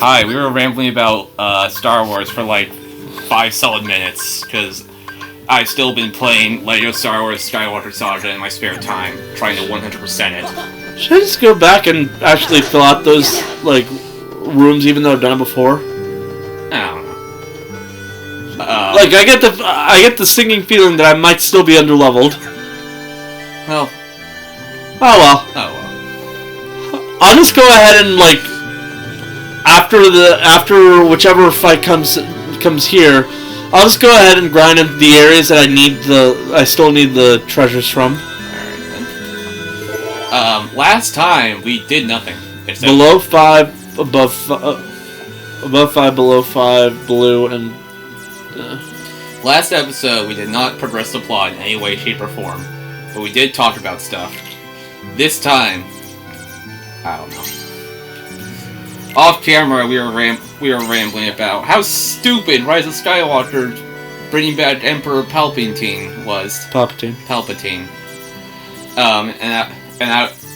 Hi, we were rambling about Star Wars for like 5 solid minutes, because I've still been playing LEGO Star Wars Skywalker Saga in my spare time, trying to 100% it. Should I just go back and actually fill out those, like, rooms even though I've done it before? I don't know. Like, I get the singing feeling that I might still be underleveled. Well. Oh well. Oh well. I'll just go ahead and, like, after whichever fight comes here, I'll just go ahead and grind in the areas that I still need the treasures from. Alright then. Last time we did nothing. Below 5, above 5, below 5, blue, and... Last episode, we did not progress the plot in any way, shape, or form, but we did talk about stuff. This time, I don't know. Off camera, we were rambling about how stupid Rise of Skywalker bringing back Emperor Palpatine was. Palpatine. And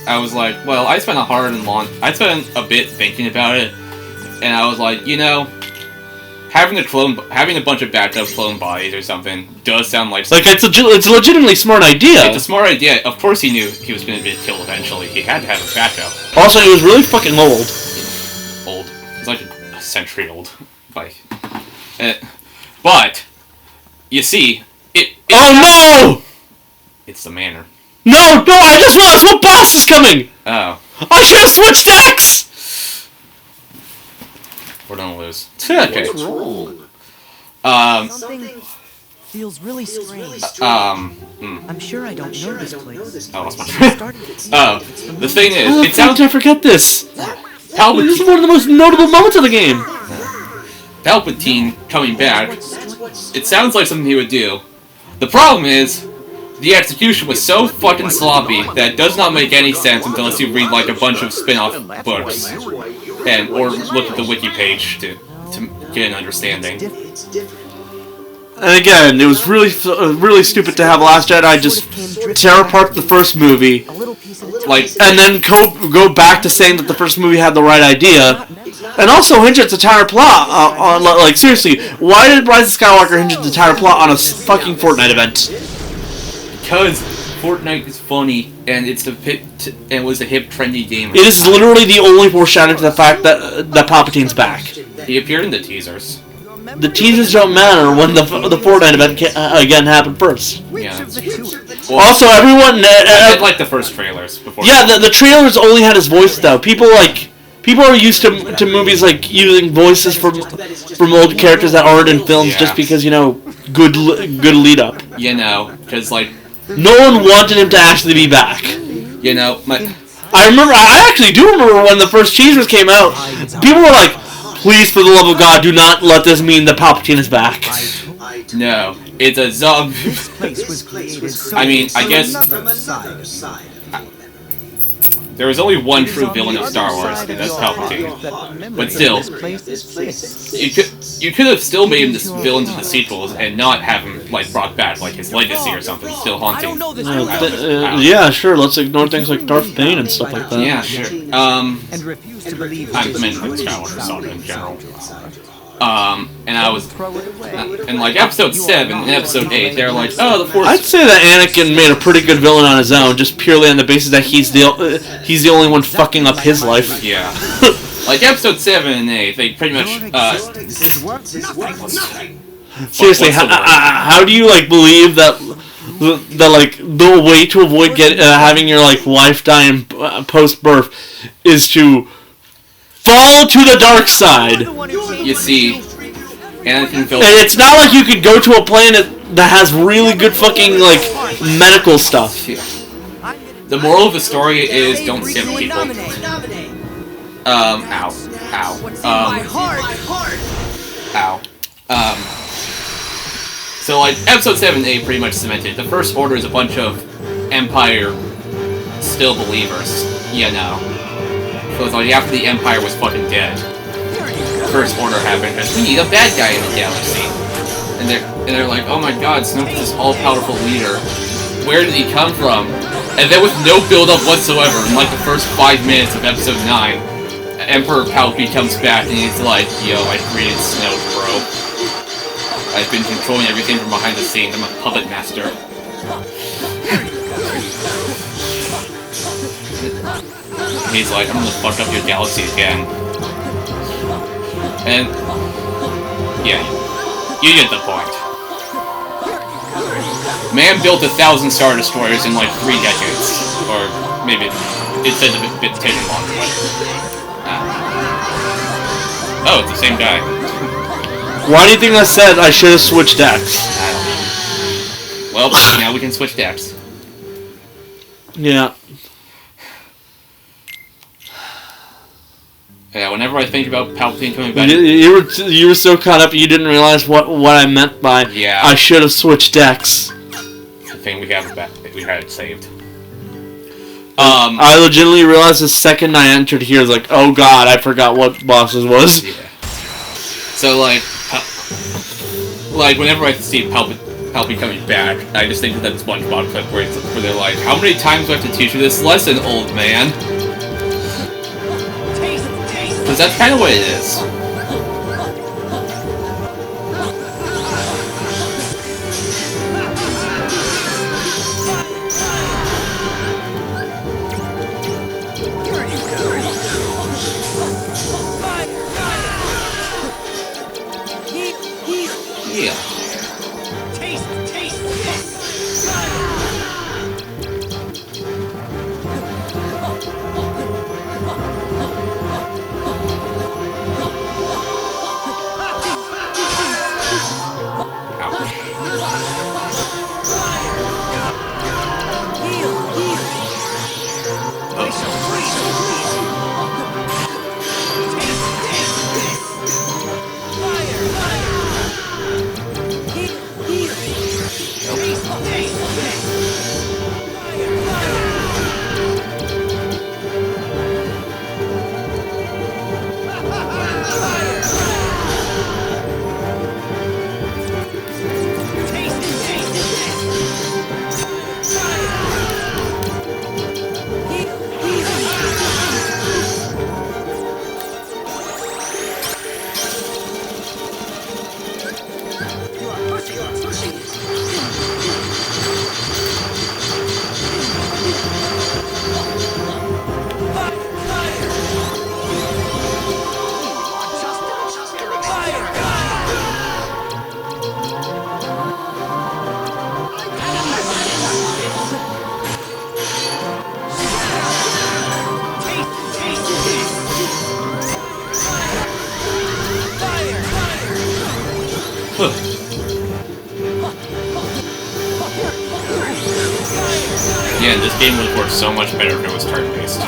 I was like, well, I spent a bit thinking about it, and I was like, you know, having a bunch of backed up clone bodies or something does sound like it's a legitimately smart idea. It's a smart idea. Of course, he knew he was going to be killed eventually. He had to have a backup. Also, he was really fucking old. Old. He's like a century old. Like, but you see, oh no! It's the manor. No! I just realized what boss is coming. Oh. I should have switched X. We're gonna lose. Okay. What's wrong? Something feels really strange. I'm sure I don't know this place. Oh, that's my the thing is, it sounds... I forget this. This is one of the most notable moments of the game. Palpatine coming back. It sounds like something he would do. The problem is, the execution was so fucking sloppy that it does not make any sense unless you read like a bunch of spin-off books or look at the wiki page to get an understanding. And again, it was really stupid to have Last Jedi just tear apart the first movie, and then go back to saying that the first movie had the right idea, and also hinge its entire plot on like seriously, why did Rise of Skywalker hinge its entire plot on a fucking Fortnite event? Because Fortnite is funny and it was a hip, trendy game. It is literally the only foreshadowing to the fact that Palpatine's back. He appeared in the teasers. The teasers don't matter when the Fortnite event again happened first. Yeah. Well, also, everyone... I did like the first trailers before. Yeah, the trailers only had his voice, though. People are used to movies, like, using voices from old characters that aren't in films just because, you know, good lead-up. You know, because, like... No one wanted him to actually be back. You know, I actually do remember when the first teasers came out, people were like, please, for the love of God, do not let this mean that Palpatine is back. No, it's a zombie. I mean, I guess there was only one true villain of Star Wars, and that's Palpatine. But still, you could have still made him the villains of the sequels and not have him like brought back, like his legacy or something, still haunting. Yeah, sure. Let's ignore things like Darth Bane and stuff like that. Yeah, sure. I'm mentioning the Skywalker Saga in general. And I was, and like episode 7 and episode 8, they're like, oh, the Force. I'd say that Anakin made a pretty good villain on his own, just purely on the basis that he's the only one fucking up his life. Yeah. Like episode 7 and 8, they pretty much. Seriously, how do you like believe that the way to avoid having your like wife die in post birth is to fall to the dark side? You see, Anakin killed. And it's not like you could go to a planet that has really good fucking like medical stuff. Yeah. The moral of the story is don't simp people. So like episode 7 and 8 pretty much cemented. The First Order is a bunch of Empire still believers, you know. So it's like after the Empire was fucking dead, First Order happened because we need a bad guy in the galaxy. And they're like, oh my god, Snoke is this all-powerful leader. Where did he come from? And then with no build-up whatsoever, in like the first 5 minutes of episode 9, Emperor Palpatine comes back and he's like, yo, I created Snoke, bro. I've been controlling everything from behind the scenes. I'm a puppet master. He's like, I'm gonna fuck up your galaxy again. And yeah, you get the point. Man built 1,000 Star Destroyers in like 3 decades. Or maybe it's a bit taken longer, but oh, it's the same guy. Why do you think I said I should have switched decks? I don't know. Well, now we can switch decks. Yeah. Yeah, whenever I think about Palpatine coming back... You were so caught up you didn't realize what I meant by I should have switched decks. The thing we had it saved. I legitimately realized the second I entered here, I was like, oh god, I forgot what bosses was. Yeah. So, like whenever I see Palpatine coming back, I just think of that SpongeBob clip where they're like, how many times do I have to teach you this lesson, old man? Because that's kind of what it is. Yeah. Yeah, this game would work so much better if it was turn-based.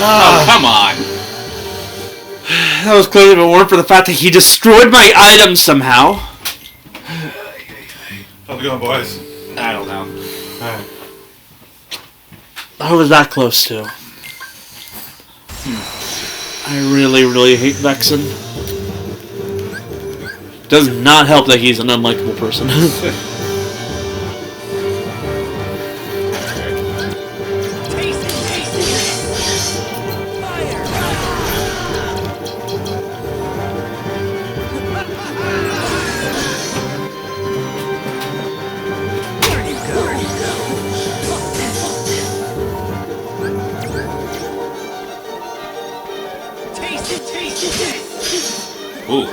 Oh, come on. That was clearly if it weren't for the fact that he destroyed my items somehow. How's it going, boys? I don't know. Alright. I was that close to. I really, really hate Vexen. Does not help that he's an unlikable person. Ooh.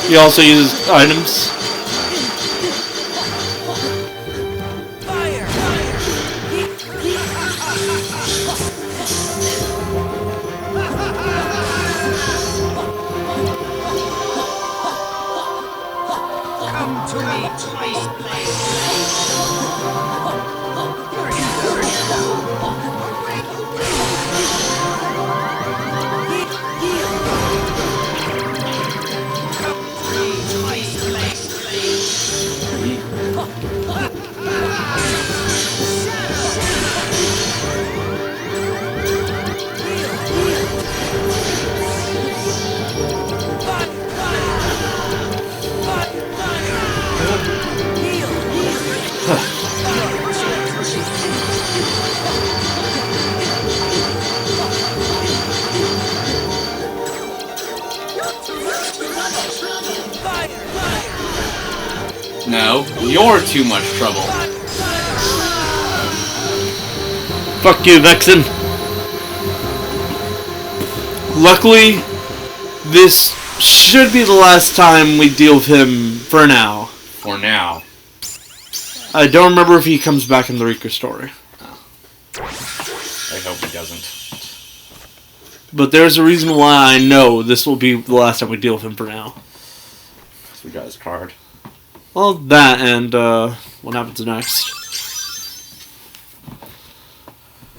He also uses items. No, you're too much trouble. Fuck you, Vexen. Luckily, this should be the last time we deal with him for now. For now. I don't remember if he comes back in the Riku story. I hope he doesn't. But there's a reason why I know this will be the last time we deal with him for now. So we got his card. Well, that and what happens next.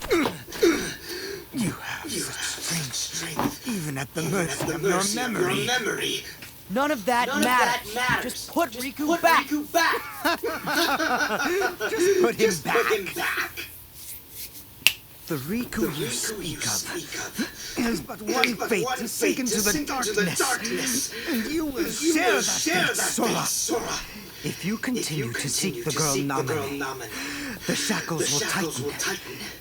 You have such strength, even at the mercy of your memory. None of that matters. Just put Riku back. Just put him back. The Riku you speak of has but one fate, to sink into the darkness. And you will share that fate, Sora. If you continue to seek the girl Namine, the shackles will tighten.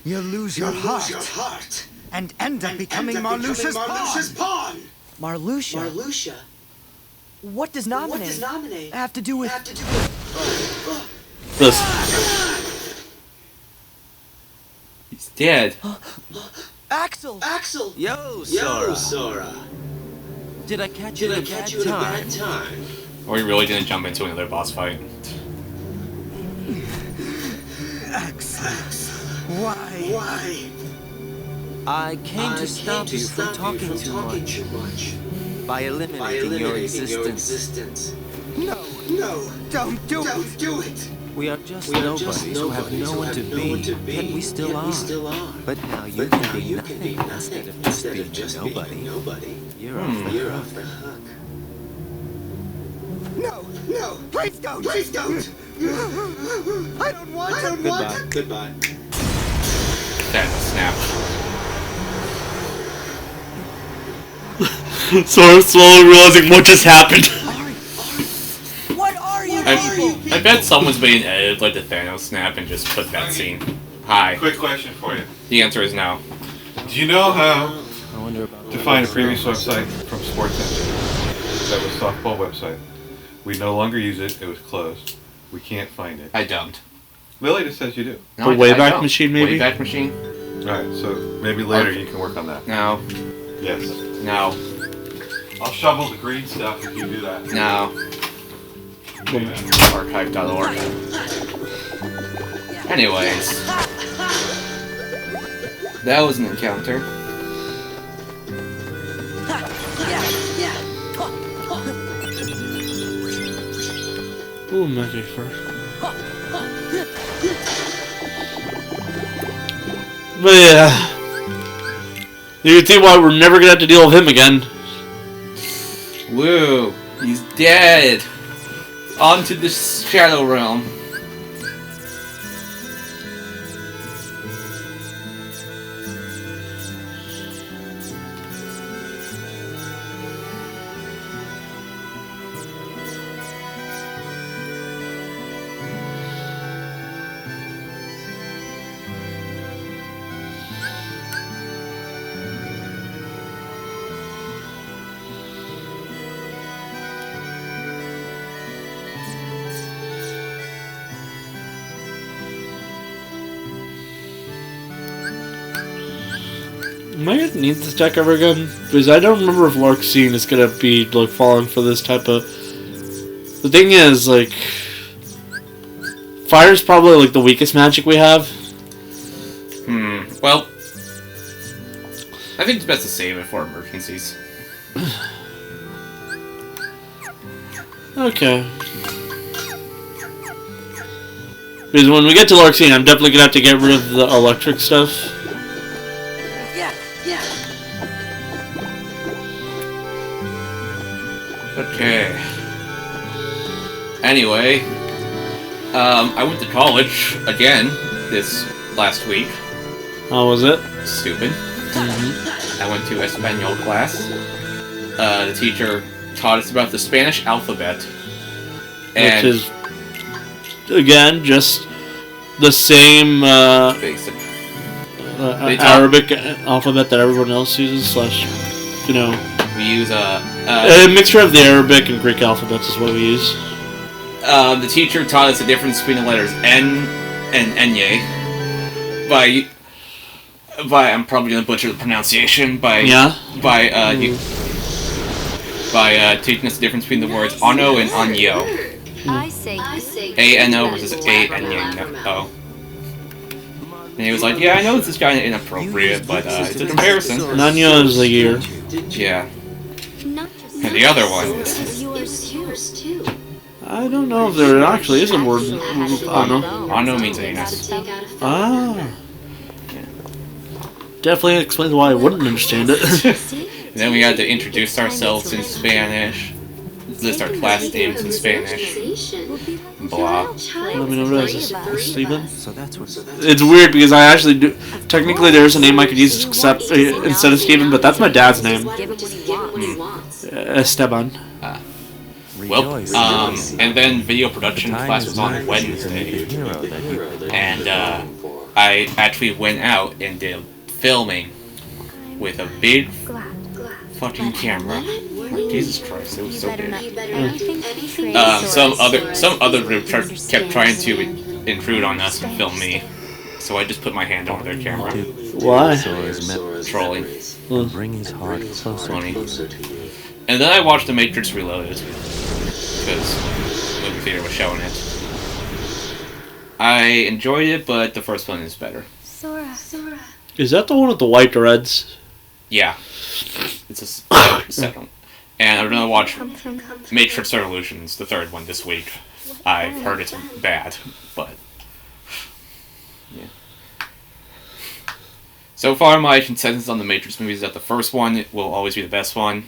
You'll lose your heart and end up becoming Marluxia's pawn. Marluxia? What does nominate have to do with... This. He's dead. Axel! Yo, Sora. Did I catch you at a bad time? Or we really didn't jump into another boss fight. Axel. Why? I came to stop you from talking too much. By eliminating your existence. No, don't do it. We are just nobodies who have no one to be, yet we still are. But now you can be nothing instead of just being nobody. You're off the hook. No, please don't. I don't want to. Goodbye. That snap. Sora slowly realizing what just happened. What are you people? I bet someone's being edited like the Thanos snap and just put that scene. Hi. Quick question for you. The answer is no. Do you know how I wonder about to find a previous website from Sports Center? That was softball website. We no longer use it. It was closed. We can't find it. I don't. Lily just says you do. No, The I Wayback don't. Machine, maybe? Wayback Machine? Alright, so maybe later you can work on that. No. Yes. No. I'll shovel the green stuff if you do that. No. Amen. Archive.org. Anyways. That was an encounter. Ooh, magic first. But yeah. You can see why we're never gonna have to deal with him again. Woo. He's dead. On to the Shadow Realm. Am I gonna need this deck ever again? Because I don't remember if Larkscene is gonna be like falling for this type of. The thing is, like, fire's probably like the weakest magic we have. Well, I think it's best to save it for emergencies. Okay. Because when we get to Larkscene, I'm definitely gonna have to get rid of the electric stuff. Okay. Anyway, I went to college again this last week. How was it? Stupid. I went to Espanol class. The teacher taught us about the Spanish alphabet. And Which is, again, just the same basic. They taught- Arabic alphabet that everyone else uses, slash, you know, We use a mixture of the Arabic and Greek alphabets is what we use. the teacher taught us the difference between the letters N and Enye. By I'm probably gonna butcher the pronunciation. By teaching us the difference between the words ano and anyo. I say A-N-O versus A-N-O. And he was like, yeah, I know this is kind of inappropriate, but it's a comparison. Nanyo is a year. Yeah. not just And the other one is... yours too. I don't know if there actually is a word. Ano. Ano means anus. Ah. Definitely explains why I wouldn't understand it. And then we had to introduce ourselves in Spanish, list our class names in Spanish, blah. Let me know what it is. Stephen? So that's what... It's weird because I actually do. Technically, there's a name I could use except instead of Stephen, but that's my dad's name. Esteban. Well, and then video production class was on Wednesday, and I actually went out and did filming with a big fucking camera. Jesus Christ, it was so good. Some Some other group kept trying to intrude on us and film me, so I just put my hand over their camera. Why? Sora's met Trolling. bring his heart closer. Funny. And then I watched The Matrix Reloaded, because the movie theater was showing it. I enjoyed it, but the first one is better. Sora. Is that the one with the white dreads? Yeah. It's a second. And I'm gonna watch Matrix Revolutions, the third one, this week. I've heard it's bad, but yeah. So far, my consensus on the Matrix movies is that the first one will always be the best one,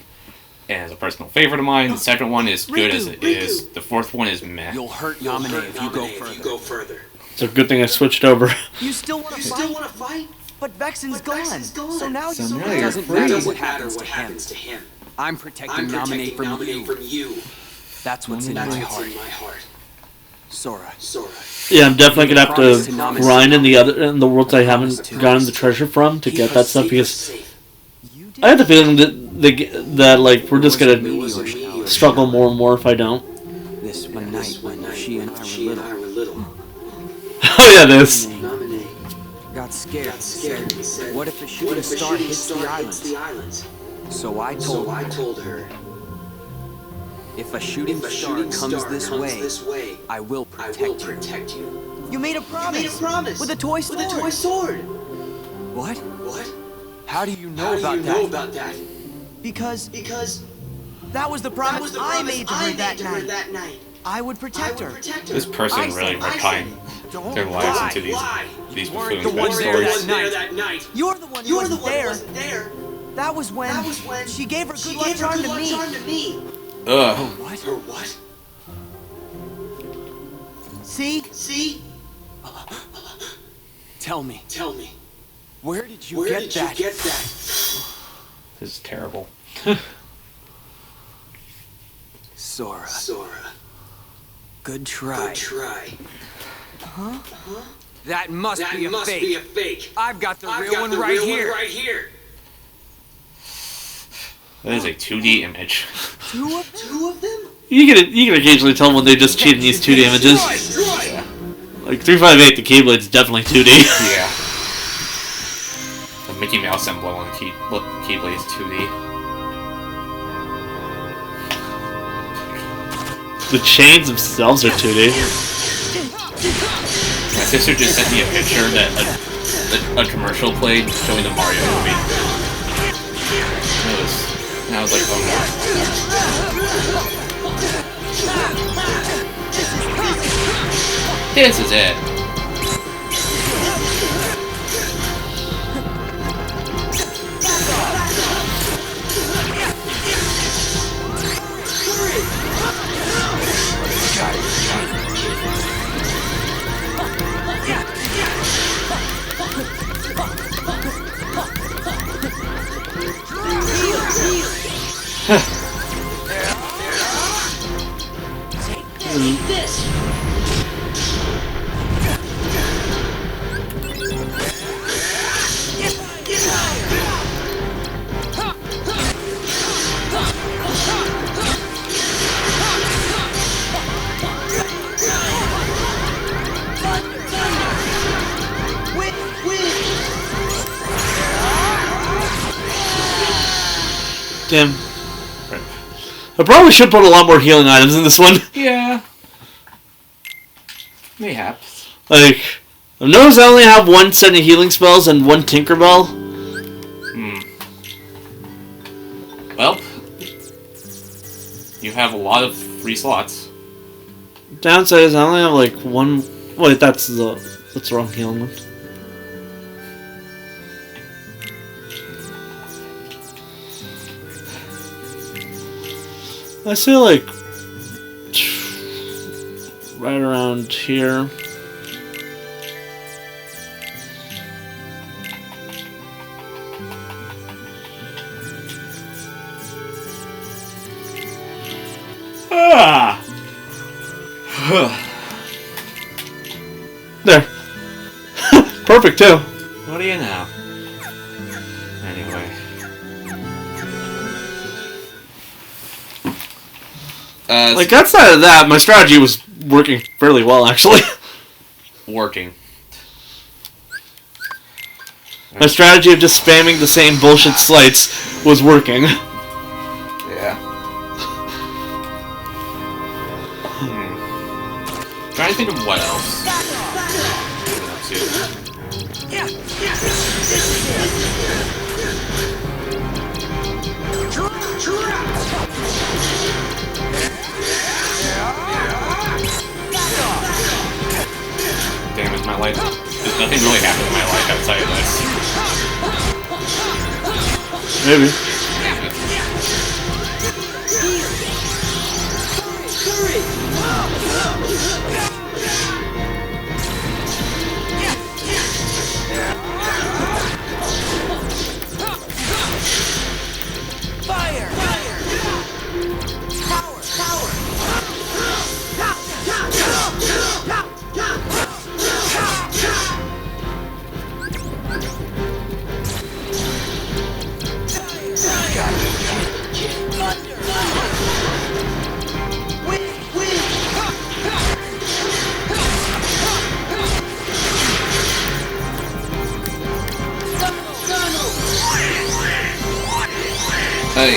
and is a personal favorite of mine. The second one is good as it is. The fourth one is meh. You'll hurt Nominate if you go further. It's a good thing I switched over. You still want to fight? But Vexen's gone. So now So you're now free. you're Doesn't free. matter what happens to him. I'm protecting Nominate from you. That's what's in my heart. Sora. Yeah, I'm definitely gonna have to grind in the worlds I haven't gotten the treasure from to get that stuff, because I have the feeling that like we're just gonna struggle more and more if I don't. This one night when she and I were little. Oh yeah, this. Got scared. Said, what if a shooting star hits the islands? So I told her, if a shooting star comes this way, I will protect you. You made a promise. With a toy sword. What? How do you know about that? Because that was the promise I made to her that night. I would protect her. This person really were tying their lives into these buffoons' the one there backstories. that night. You're the one who wasn't there. That was when she gave her good luck charm to me. Ugh. What? See? Tell me. Where did you get that? This is terrible. Sora. Good try. Huh? That must be a fake. I've got the real one right here. That is a 2D image. Two of them? You can occasionally tell when they just cheat in these 2D images. Yeah. Like 358, the Keyblade's definitely 2D. Yeah. The Mickey Mouse emblem on the Keyblade is 2D. The chains themselves are 2D. My sister just sent me a picture that a commercial played showing the Mario movie. And I was like, oh no. This is it. Damn. I probably should put a lot more healing items in this one. Yeah. Mayhaps. Like, I've noticed I only have one set of healing spells and one Tinkerbell. Well, you have a lot of free slots. Downside is I only have like one. Wait, that's the wrong healing one. I say like right around here. Ah! There. Perfect too. What do you know? Anyway. Like, outside of that, my strategy was working fairly well, actually. Working. My strategy of just spamming the same bullshit slates was working. Yeah. Trying to think of what else. Damn it, my life. There's nothing really happened in my life outside of this. Maybe. Hey.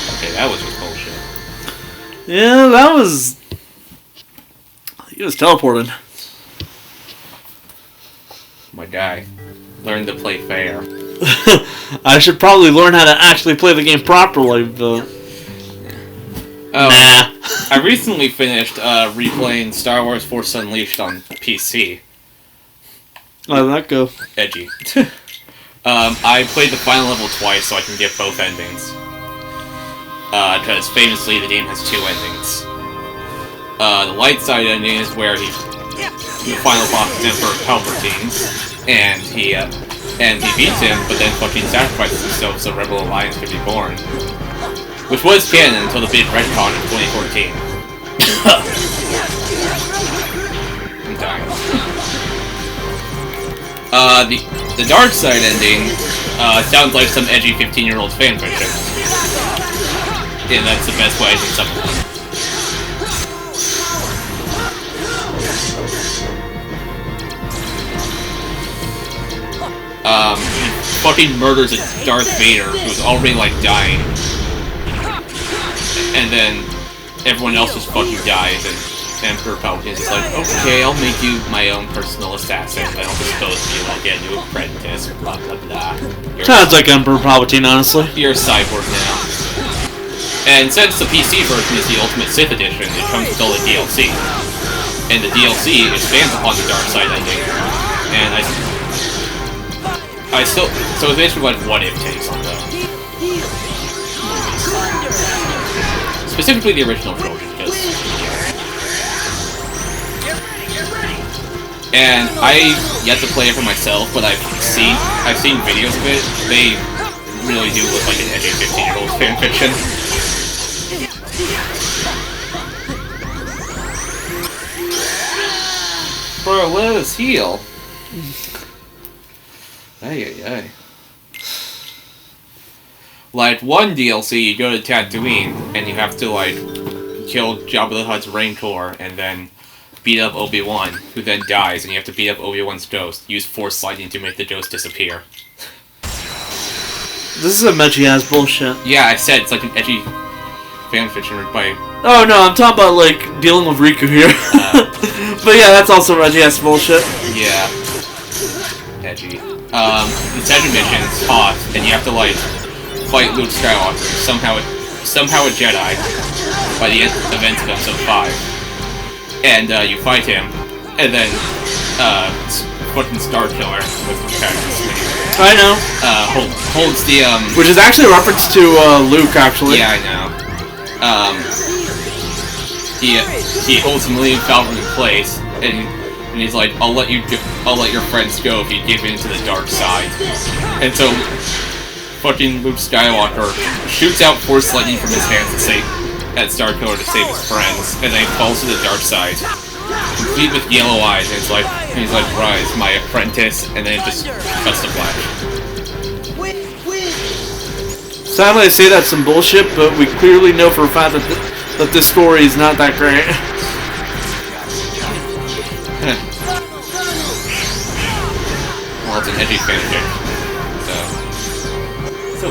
Okay, that was just bullshit. Yeah, that was... He was teleported. My guy. Learn to play fair. I should probably learn how to actually play the game properly, but... Oh, nah. I recently finished replaying Star Wars Force Unleashed on PC. How did that go? Edgy. I played the final level twice so I can get both endings. Because famously the game has two endings. The light side ending is where the final boss is Emperor Palpatine, and he beats him, but then fucking sacrifices himself so Rebel Alliance could be born. Which was canon until the big retcon in 2014. I'm dying. The dark side ending sounds like some edgy 15-year-old fanfiction. And that's the best way I can sum it up. He fucking murders a Darth Vader who's already like dying. And then everyone else just fucking dies, and Emperor Palpatine is like, okay, I'll make you my own personal assassin, but I'll dispose of you, I'll get a new apprentice, blah blah blah. Sounds like Emperor Palpatine, honestly. You're a cyborg now. And since the PC version is the Ultimate Sith Edition, it comes with all the DLC. And the DLC expands upon the dark side ending. And I still... So it's basically like what-if takes on the movies. Specifically the original trilogy, because... And I've yet to play it for myself, but I've seen videos of it. They really do look like an edgy 15-year-old fanfiction. Bro, let us heal. Ay. Like, one DLC, you go to Tatooine, and you have to, like, kill Jabba the Hutt's Rancor, and then beat up Obi-Wan, who then dies, and you have to beat up Obi-Wan's ghost. Use Force Lightning to make the ghost disappear. This is some edgy-ass bullshit. Yeah, I said it's like an edgy fanfiction by... Oh, no, I'm talking about, like, dealing with Riku here. But yeah, that's also edgy-ass bullshit. Yeah. Edgy. The second mission is hot, and you have to, like, fight Luke Skywalker, somehow a Jedi, by the events of Episode 5. And, you fight him, and then, fucking Star Killer with the I know. Holds the, Which is actually a reference to, Luke, actually. Yeah, I know. He holds the Millennium Falcon in place, and he's like, I'll let your friends go if you give in to the dark side. And so, fucking Luke Skywalker shoots out Force Lightning from his hands at Star Killer to save his friends, and then he falls to the dark side, complete with yellow eyes, and he's like, rise, my apprentice, and then it just cuts to black. Sadly, I say that's some bullshit, but we clearly know for a fact that this story is not that great. Well, it's an edgy fanfic. So.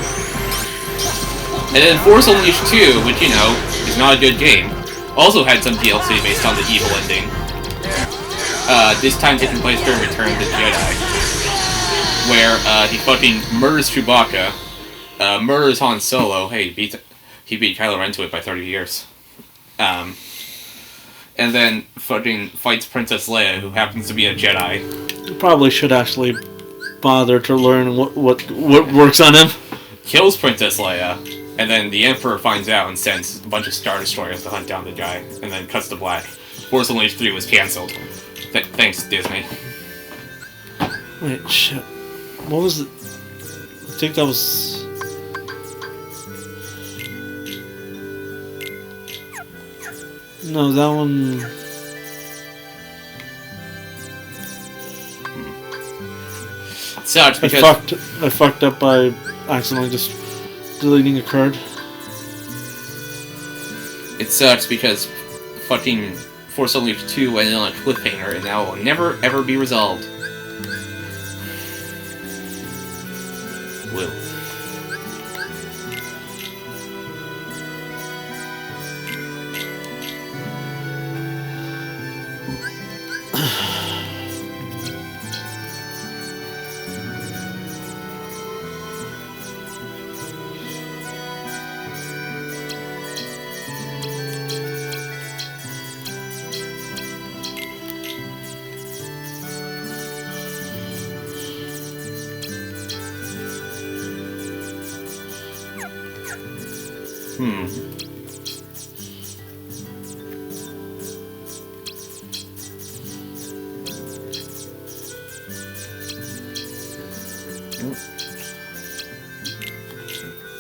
And then Force Unleashed 2, which, you know, is not a good game, also had some DLC based on the evil ending. This time taking place during Return of the Jedi, where he fucking murders Chewbacca, murders Han Solo. Hey, he beat Kylo Ren to it by 30 years. And then fucking fights Princess Leia, who happens to be a Jedi. You probably should actually bother to learn what works on him. Kills Princess Leia, and then the Emperor finds out and sends a bunch of Star Destroyers to hunt down the guy, and then cuts to black. Force Unleashed 3 was cancelled. Thanks, Disney. Wait, shit. What was it? I think that was... No, that one... It sucks because... I fucked up by accidentally just deleting a card. It sucks because fucking Force Unleashed 2 ended on a cliffhanger, and now will never ever be resolved. Will.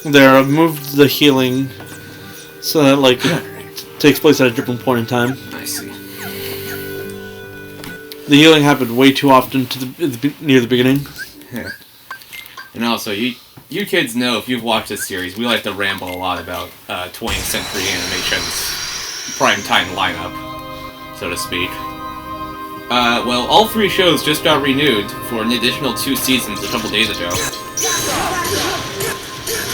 There, I've moved the healing so that, like, it takes place at a different point in time. I see. The healing happened way too often near the beginning. Yeah. And also, you kids know, if you've watched this series, we like to ramble a lot about 20th Century Animation's primetime lineup, so to speak. Well, all 3 shows just got renewed for an additional 2 seasons a couple days ago.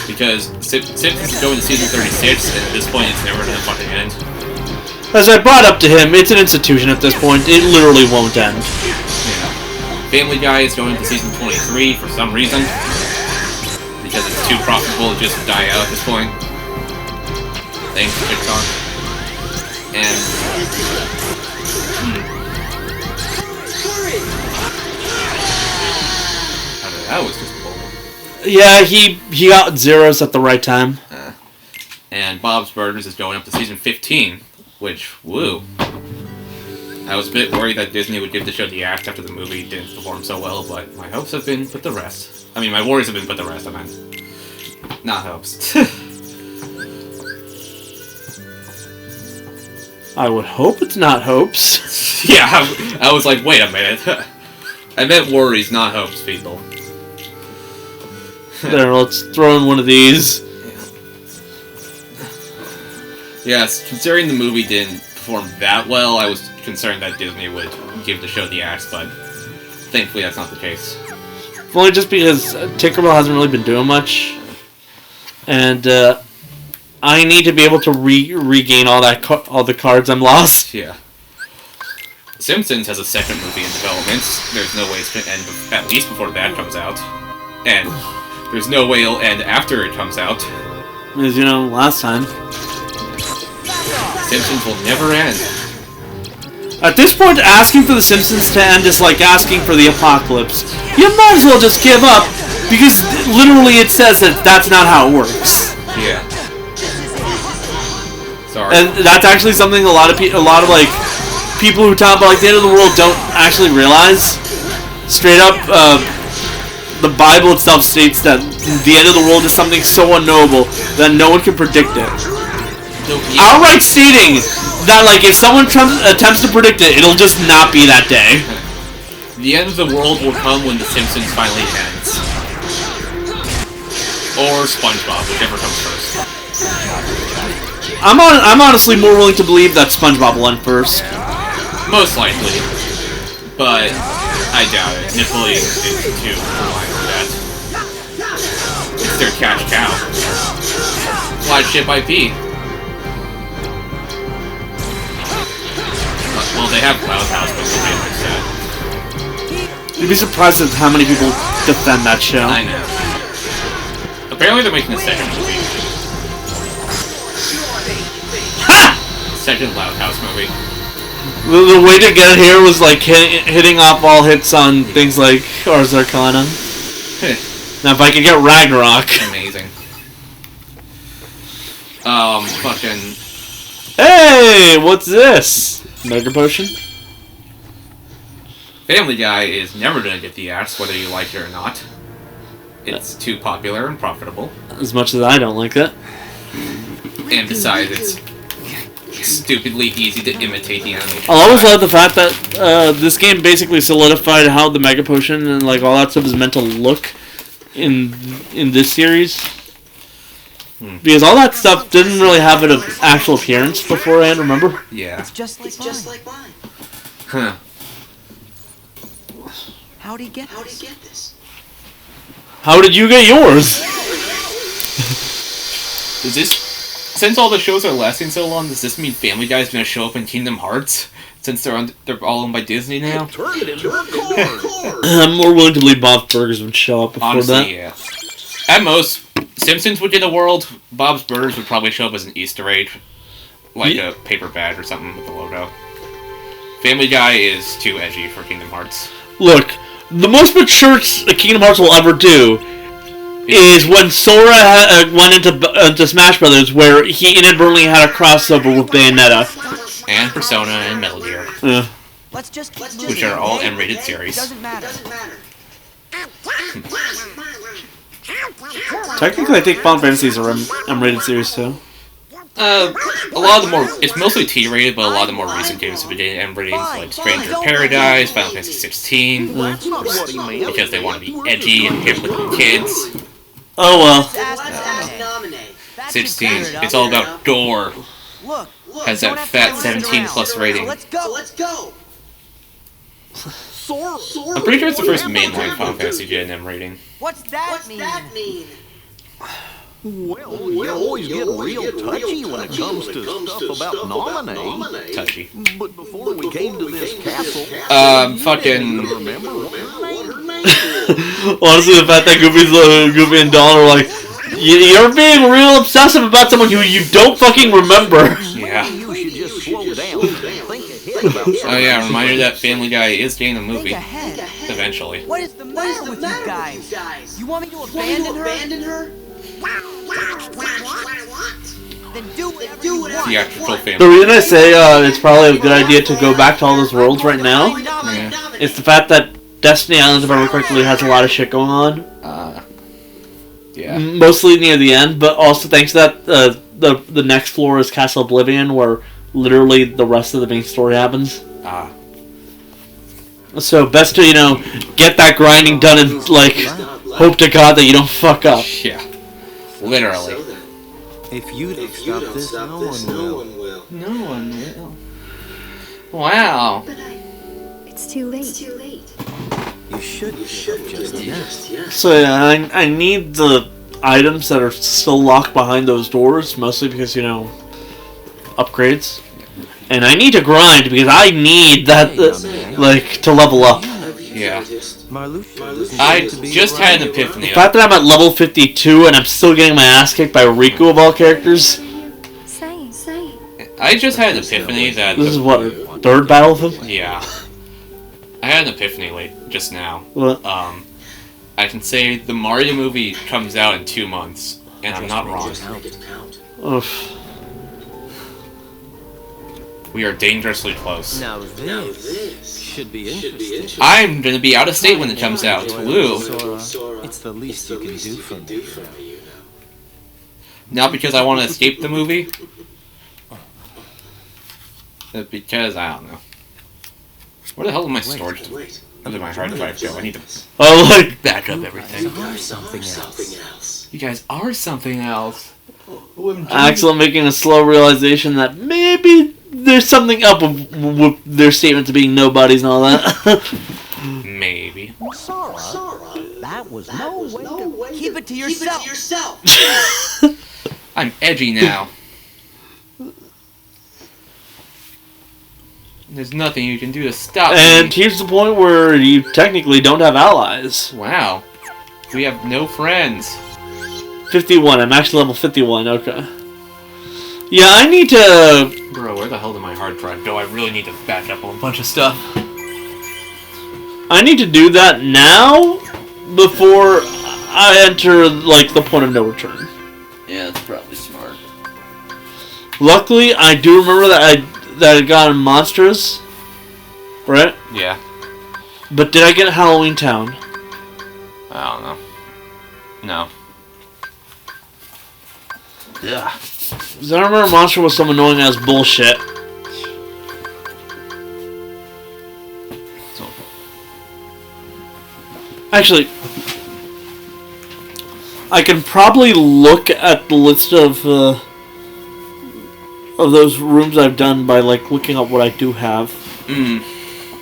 Because Simpsons is going to season 36, and at this point it's never gonna fucking end. As I brought up to him, it's an institution at this point. It literally won't end. Yeah. Family Guy is going to season 23 for some reason. Because it's too profitable to just die out at this point. Thanks, TikTok. And... That was just bull. Yeah, he got zeros at the right time. And Bob's Burgers is going up to season 15, which, woo. I was a bit worried that Disney would give the show the axe after the movie didn't perform so well, but my hopes have been put to rest. I mean, my worries have been put to rest, I meant. Not hopes. I would hope it's not hopes. Yeah, I was like, wait a minute. I meant worries, not hopes, people. There, let's throw in one of these. Yes, considering the movie didn't perform that well, I was concerned that Disney would give the show the axe, but thankfully that's not the case. Only just because Tinkerbell hasn't really been doing much. And I need to be able to regain all the cards I'm lost. Yeah. Simpsons has a second movie in development. There's no way it's going to end at least before that comes out. And there's no way it'll end after it comes out. As you know, last time. Simpsons will never end. At this point, asking for The Simpsons to end is like asking for the apocalypse. You might as well just give up, because literally it says that that's not how it works. Yeah. Sorry. And that's actually something a lot of like people who talk about like the end of the world don't actually realize. Straight up, the Bible itself states that the end of the world is something so unknowable that no one can predict it. outright stating that, like, if someone attempts to predict it, it'll just not be that day. The end of the world will come when The Simpsons finally ends. Or SpongeBob, whichever comes first. I'm honestly more willing to believe that SpongeBob will end first. Most likely. But I doubt it. Nickelodeon is too reliant on that. It's their cash cow. Flagship IP. Well, they have Cloud House, but nobody likes that. You'd be surprised at how many people defend that show. I know. Apparently they're making a second movie. Ha! Second Loud House movie. The way to get here was like hitting off all hits on things like Ars Arcana. Now if I could get Ragnarok. Amazing. Fucking... Hey, what's this? Mega Potion? Family Guy is never gonna get the axe, whether you like it or not. It's too popular and profitable. As much as I don't like it. And besides, it's stupidly easy to imitate the animation. I always love the fact that this game basically solidified how the Mega Potion and like all that stuff is meant to look in this series. Because all that stuff didn't really have an actual appearance beforehand, remember? Yeah. It's just like mine. Huh. How'd he get this? How did you get yours? Does this... Since all the shows are lasting so long, does this mean Family Guy's gonna show up in Kingdom Hearts? Since they're all owned by Disney now? I'm more willing to believe Bob's Burgers would show up before Honestly, that. yeah. At most, Simpsons would get a world. Bob's Burgers would probably show up as an Easter egg. Like a paper badge or something with the logo. Family Guy is too edgy for Kingdom Hearts. Look, the most mature Kingdom Hearts will ever do is when Sora went into Smash Brothers, where he inadvertently had a crossover with Bayonetta. And Persona and Metal Gear. Yeah. Which are all M-rated series. Doesn't matter. Technically, I think Final Fantasy is a M-rated series too. A lot of the more... It's mostly T-rated, but a lot of the more recent games have been getting M-ratings, like Stranger of Paradise, Final Fantasy 16. Because they want to be edgy and hip with the kids. Oh well. 16. It's all about gore. Has that fat 17 plus rating. Let's go. I'm pretty sure it's the first mainline Final Fantasy to get an M rating. What's that mean? Well, you always get real touchy when it comes to stuff about nominate. Touchy. But before we came to this castle, Fucking... remember what her name Honestly, the fact that Goofy and Dawn are like, you're being real obsessive about someone who you don't fucking remember. Yeah. you should just slow down and think ahead about Oh yeah, reminder that Family Guy is getting a movie. Ahead. Eventually. What is the matter with you guys? You want me to abandon her? Then do whatever you want. Theatrical The Family. reason I say it's probably a good idea to go back to all those worlds right now is the fact that Destiny Islands, if I remember correctly, has a lot of shit going on. Yeah. Mostly near the end, but also thanks to that, the next floor is Castle Oblivion, where literally the rest of the main story happens. So best to, get that grinding done and, like, hope to God that you don't fuck up. Yeah. Literally. If you don't stop this, no one will. No one will. Wow. But it's too late. You should just yes. So yeah, I need the items that are still locked behind those doors, mostly because, upgrades. And I need to grind because I need that, to level up. Yeah. Marluxia I just had an epiphany. The fact that I'm at level 52 and I'm still getting my ass kicked by Riku of all characters. Same. I just had an epiphany that... This is what, third battle of him? Yeah. I had an epiphany just now. What? I can say the Mario movie comes out in 2 months, and I'm not wrong. Oof. We are dangerously close. Now this should be interesting. I'm gonna be out of state when it comes out. Woo. Sora, it's the least you can do for me. Not because I want to escape the movie, Because, I don't know. Where the hell did my storage? Where did my hard drive go? I need to back up everything. Something else. You guys are something else. Axel making a slow realization that maybe there's something up with their statement to being nobodies and all that. Maybe. Sora, that was no way to... Keep it to yourself. I'm edgy now. There's nothing you can do to stop And me. here's the point where you technically don't have allies. Wow. We have no friends. 51. I'm actually level 51. Okay. Yeah, I need to... Bro, where the hell did my hard drive go? I really need to back up a bunch of stuff. I need to do that now before I enter, like, the point of no return. Yeah, that's probably smart. Luckily, I do remember that I got in Monsters, right? Yeah. But did I get Halloween Town? I don't know. No. Yeah. Because I remember Monster was some annoying ass bullshit. Actually, I can probably look at the list of those rooms I've done by like looking up what I do have. Oh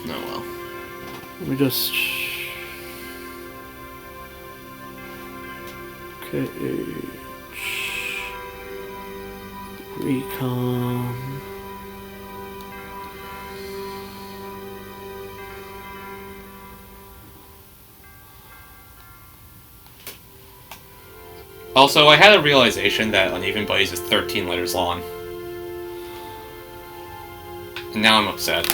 well. Let me just. KH. Recon. Also, I had a realization that Uneven Buddies is 13 letters long. And now I'm upset.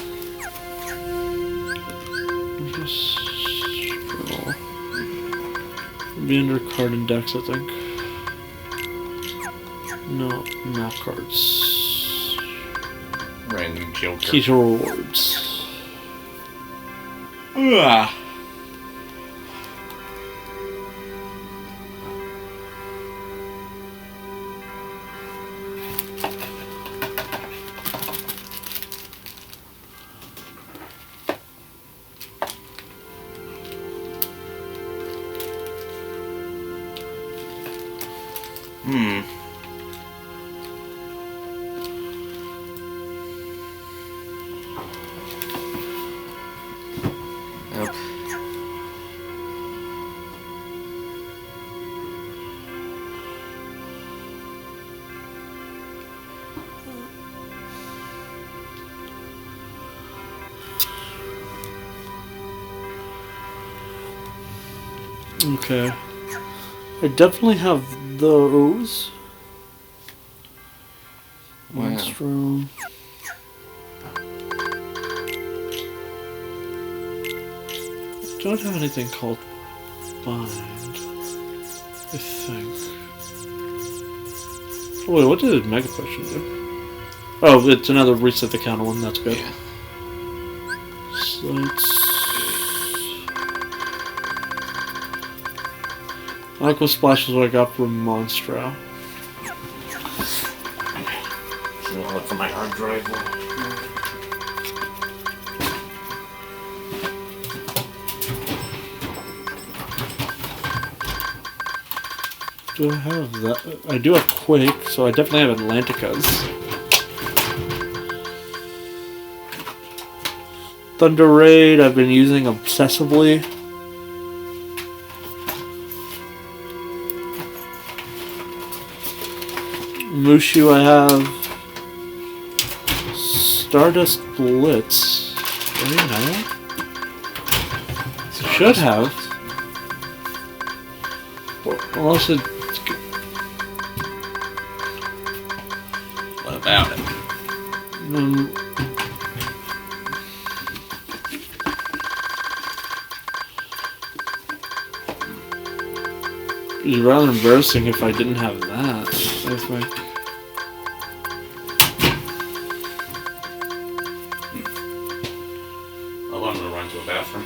Just scroll. Be under card index, I think. No, map cards. Random Joker. Key to rewards. Ugh. Nope. Okay. I definitely have those. Wow. Monstro. I don't have anything called Bind, I think. Oh, wait, what did Mega Potion do? Oh, it's another reset the counter one, that's good. Yeah. So let's... Aqua Splash is what I got from Monstro. So I'll look for my hard drive. Do I have that? I do have Quake, so I definitely have Atlanticas. Thunder Raid I've been using obsessively. Mushu I have. Stardust Blitz. Do you know? Should have. Unless it... What about it? It'd be rather embarrassing if I didn't have that, I think. Oh, I'm gonna run to a bathroom.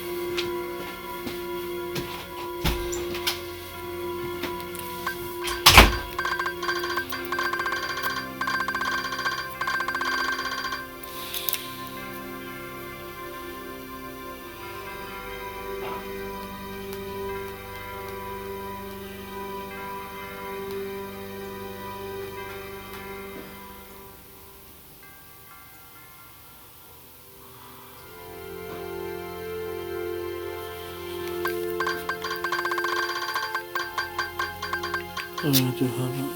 I do have it.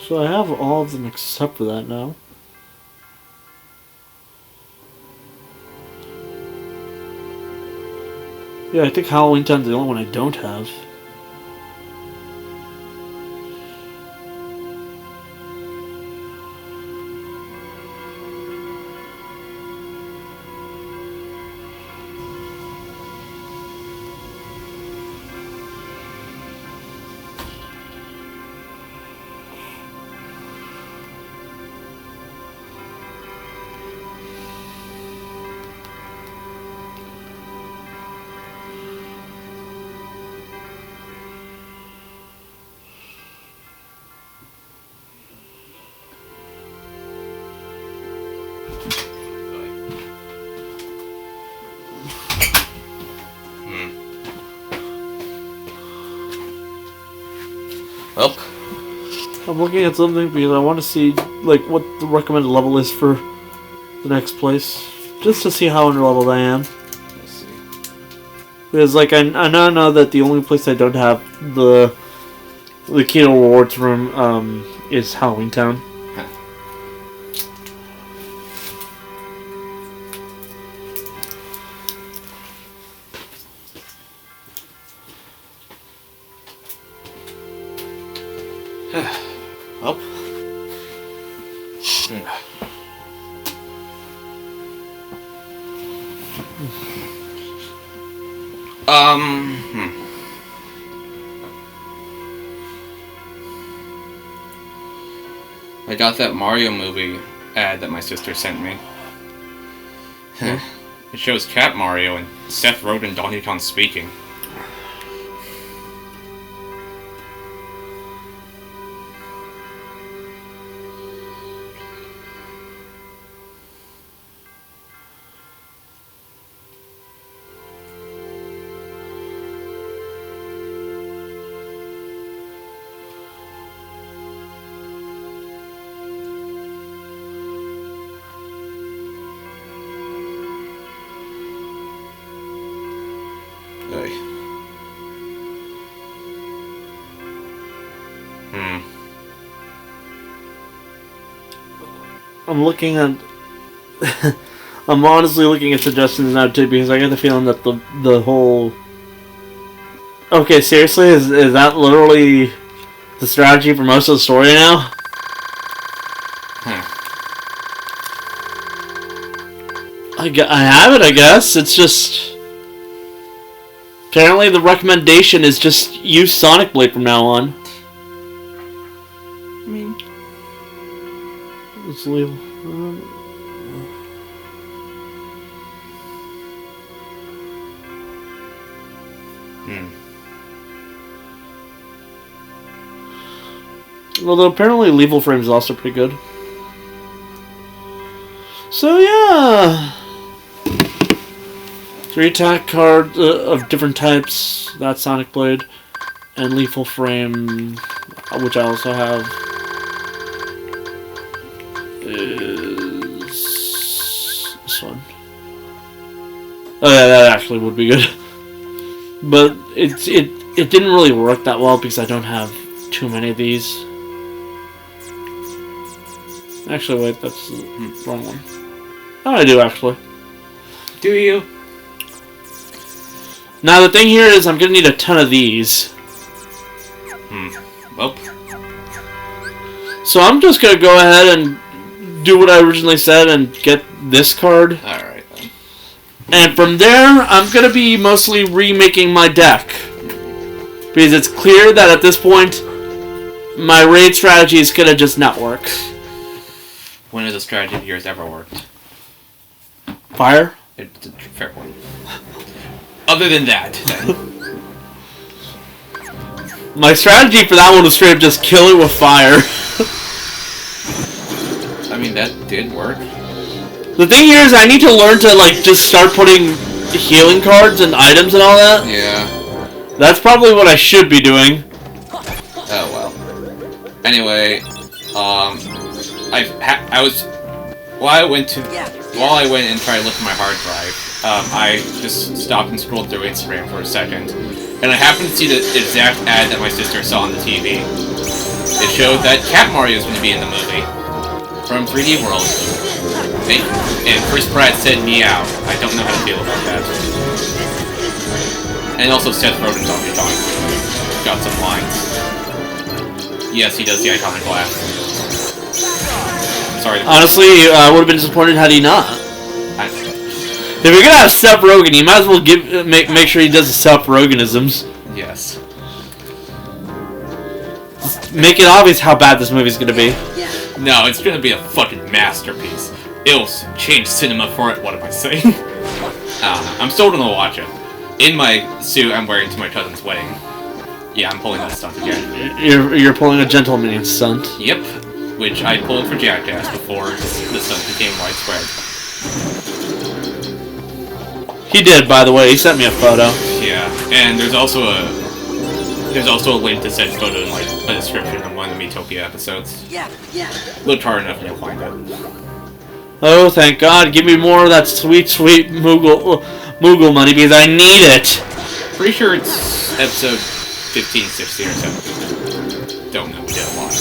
So I have all of them except for that now. Yeah, I think Halloween Town's the only one I don't have. Well, I'm looking at something because I want to see like what the recommended level is for the next place, just to see how underleveled I am. let's see. Because like I now know that the only place I don't have the Kino Rewards room is Halloween Town. Well. I got that Mario movie ad that my sister sent me. It shows Cat Mario and Seth Rogen and Donkey Kong speaking. I'm looking at. I'm honestly looking at suggestions now too because I get the feeling that the whole. Okay, seriously, is that literally the strategy for most of the story now? I have it, I guess. It's just. Apparently, the recommendation is just use Sonic Blade from now on. I mean, let's leave. Although apparently Lethal Frame is also pretty good. So yeah, 3 attack cards of different types. That's Sonic Blade and Lethal Frame, which I also have. Is this one? Oh yeah, that actually would be good. But it didn't really work that well because I don't have too many of these. Actually, wait, that's the wrong one. Oh, I do actually. do you? Now the thing here is I'm gonna need a ton of these. Well. So I'm just gonna go ahead and do what I originally said and get this card. Alright then. And from there, I'm gonna be mostly remaking my deck. Because it's clear that at this point, my raid strategy is gonna just not work. When has a strategy of yours ever worked? Fire? It's a fair point. Other than that, then. My strategy for that one was straight up just kill it with fire. I mean, that did work. The thing here is I need to learn to, like, just start putting healing cards and items and all that. Yeah. That's probably what I should be doing. Oh, well. Anyway, while I went and tried to look at my hard drive, I just stopped and scrolled through Instagram for a second, and I happened to see the exact ad that my sister saw on the TV. It showed that Cat Mario is going to be in the movie from 3D World, and Chris Pratt said meow. I don't know how to feel about that. And also Seth Rogen's on it. Got some lines. Yes, he does the iconic laugh. Sorry. Honestly, I would have been disappointed had he not. If you're gonna have Seth Rogen, you might as well make sure he does the Seth Rogenisms. Yes. Just make it obvious how bad this movie's gonna be. No, it's gonna be a fucking masterpiece. It'll change cinema for it. What am I saying? I don't know. I'm still gonna watch it. In my suit I'm wearing to my cousin's wedding. Yeah, I'm pulling that stunt again. You're pulling a gentleman stunt. Yep. Which I pulled for Jackass before the stunt became widespread. He did, by the way. He sent me a photo. Yeah, and there's also a link to said photo in like a description of one of the Metopia episodes. Look hard enough and you'll find it. Oh, thank God! Give me more of that sweet, sweet Moogle money because I need it. Pretty sure it's episode 15, 16, or 17. Don't know. We did a lot.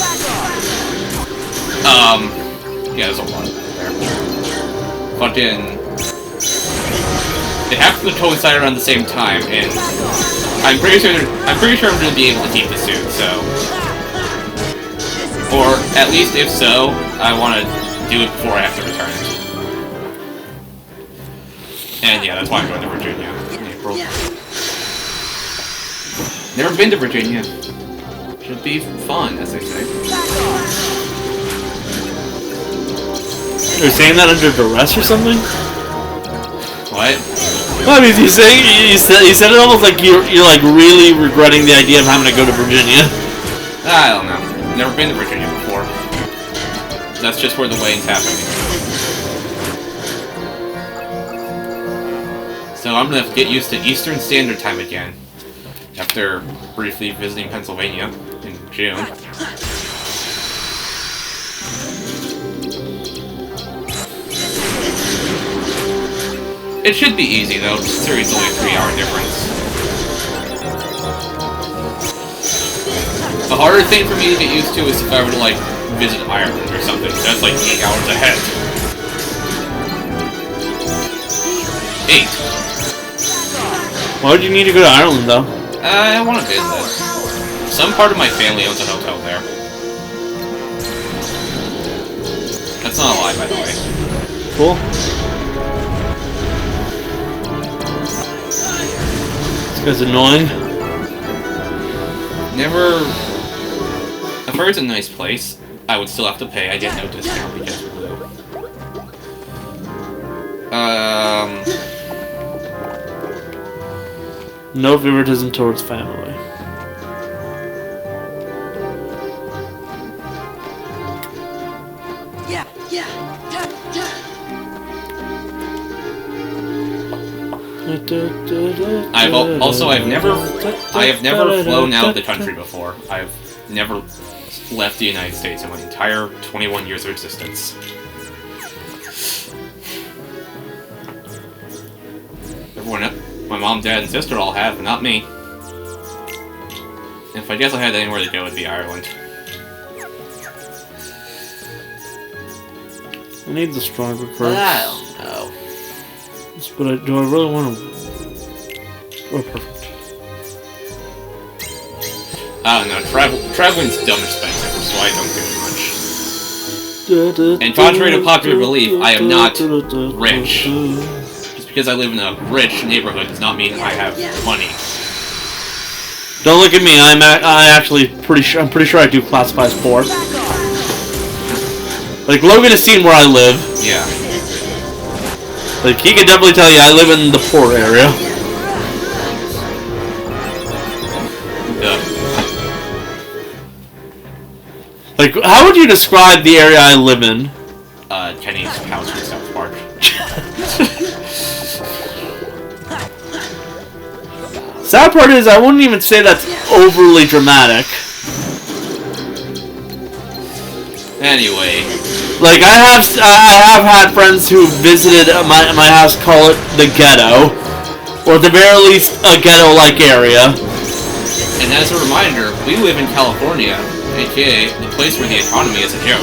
Yeah, there's a lot there. Fucking. It happened to coincide around the same time, and I'm pretty sure I'm going to be able to keep the suit. So, or at least if so, I want to do it before I have to return it. And yeah, that's why I'm going to Virginia in April. Never been to Virginia. Should be fun, as they say. You're saying that under duress or something? What? Well, I mean, you said it almost like you're like really regretting the idea of having to go to Virginia. I don't know. Never been to Virginia before. That's just where the wedding's happening. So I'm gonna have to get used to Eastern Standard Time again. After briefly visiting Pennsylvania in June. It should be easy though, considering it's only a 3-hour difference. The harder thing for me to get used to is if I were to like visit Ireland or something. That's like 8 hours ahead. 8. Why would you need to go to Ireland though? I want to visit. Some part of my family owns a hotel there. That's not a lie, by the way. Cool. This guy's annoying. Never... I've heard it's a nice place. I would still have to pay. I get no discount because we're blue. No favoritism towards family. I have never flown out of the country before. I've never left the United States in my entire 21 years of existence. Everyone, my mom, dad, and sister all have, but not me. If I guess I had anywhere to go, it'd be Ireland. I need the stronger cards. I don't know. But do I really want to... Oh, perfect. I don't know. Traveling's dumb expensive, so I don't do much. And contrary to popular belief, I am not rich. Just because I live in a rich neighborhood does not mean I have money. Don't look at me. I'm pretty sure I do classify as poor. Like Logan has seen where I live. Yeah. Like he can definitely tell you I live in the poor area. Like, how would you describe the area I live in? Kenny's house from South Park. Sad part is, I wouldn't even say that's overly dramatic. Anyway, Like, I have had friends who visited my house call it the ghetto, or at the very least a ghetto-like area. and as a reminder, we live in California, aka the place where the economy is a joke.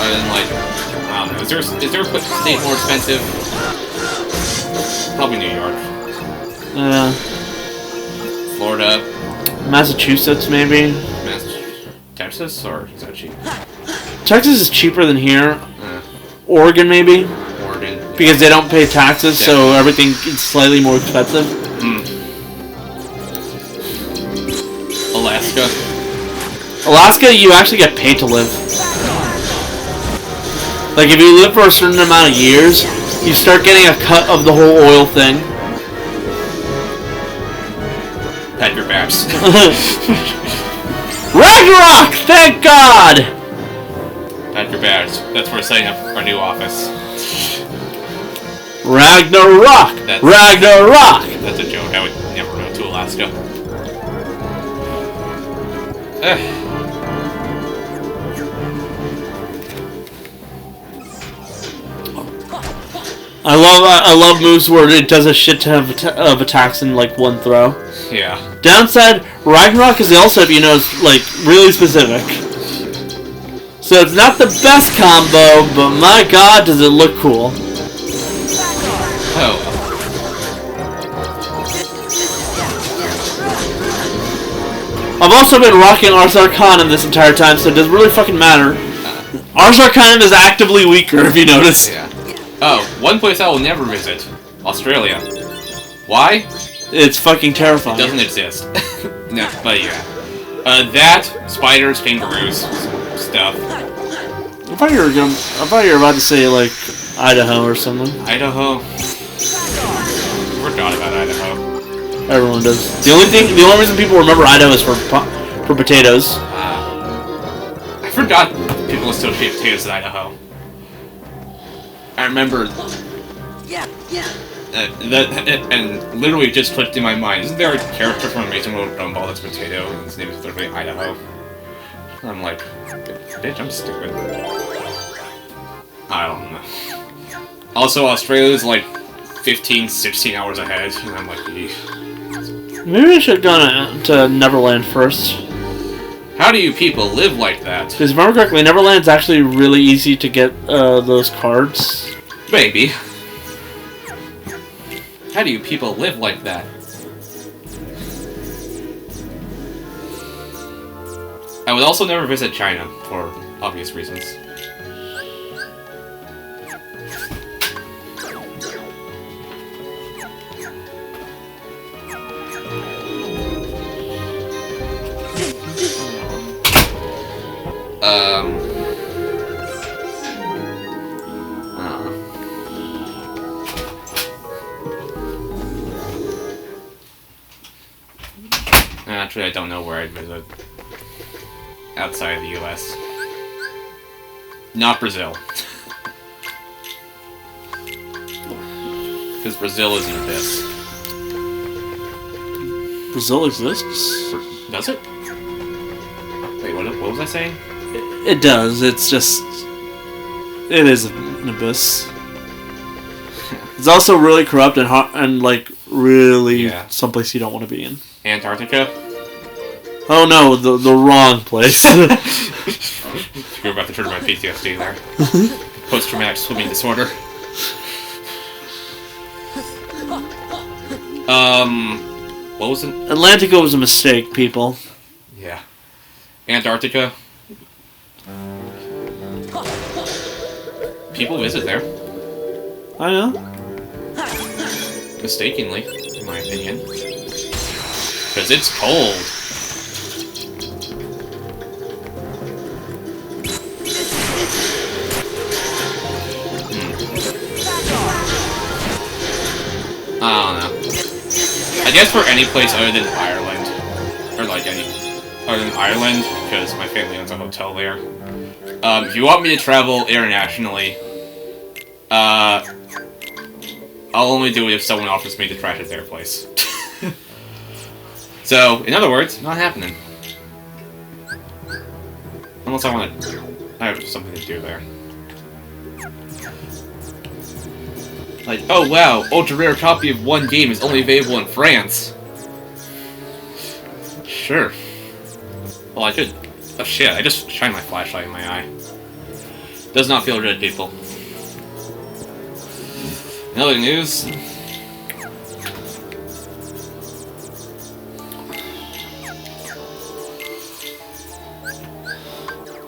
And like, I don't know, is there a state more expensive? Probably New York. Florida. Massachusetts, maybe. Texas, or is that cheap? Texas is cheaper than here. Oregon, maybe. Oregon. Because they don't pay taxes, so everything is slightly more expensive. Alaska. Alaska, you actually get paid to live. Like, if you live for a certain amount of years, you start getting a cut of the whole oil thing. Pet your bags. Ragnarok! Thank God! Pet your bags. That's where we're setting up our new office. Ragnarok! Ragnarok! That's a joke. I would never go to Alaska. I love moves where it does a shit ton of attacks in like one throw. Yeah. Downside, Ragnarok is also, if you know, like really specific. So it's not the best combo, but my god, does it look cool. Oh. I've also been rocking Ars Arcanum this entire time, so it doesn't really fucking matter. Ars Arcanum is actively weaker, if you notice. Yeah. Oh, one place I will never visit. Australia. Why? It's fucking terrifying. It doesn't exist. No, but yeah. That, spiders, kangaroos, stuff. I thought you were about to say, like, Idaho or something. Idaho? Forgot about Idaho. Everyone does. The only reason people remember Idaho is for potatoes. I forgot people associate potatoes with Idaho. I remember. And literally just clicked in my mind. Isn't there a character from Amazing World of Gumball that's potato and his name is literally Idaho? I'm like, bitch, I'm stupid. I don't know. Also, Australia's like 15, 16 hours ahead, and I'm like, eek. Maybe I should have gone to Neverland first. How do you people live like that? Because if I remember correctly, Neverland's actually really easy to get those cards. Maybe. How do you people live like that? I would also never visit China, for obvious reasons. Actually, I don't know where I'd visit outside of the U.S. Not Brazil. Because Brazil isn't this. Brazil exists? Does it? Wait, what was I saying? It does. It's just... It is an abyss. It's also really corrupt and like, really someplace you don't want to be in. Antarctica? Oh no, the wrong place. You're about to trigger my PTSD there. Post-traumatic swimming disorder. What was it? Atlantica was a mistake, people. Yeah. Antarctica? People visit there. I know. Mistakenly, in my opinion. Because it's cold. I don't know. I guess for any place other than Ireland, or like any other than Ireland, because my family owns a hotel there. If you want me to travel internationally, I'll only do it if someone offers me to crash at their place. So, in other words, not happening. Unless I have something to do there. Like, oh wow, ultra rare copy of one game is only available in France. Sure. Well, I could. Oh shit, I just shined my flashlight in my eye. Does not feel good, people. In other news.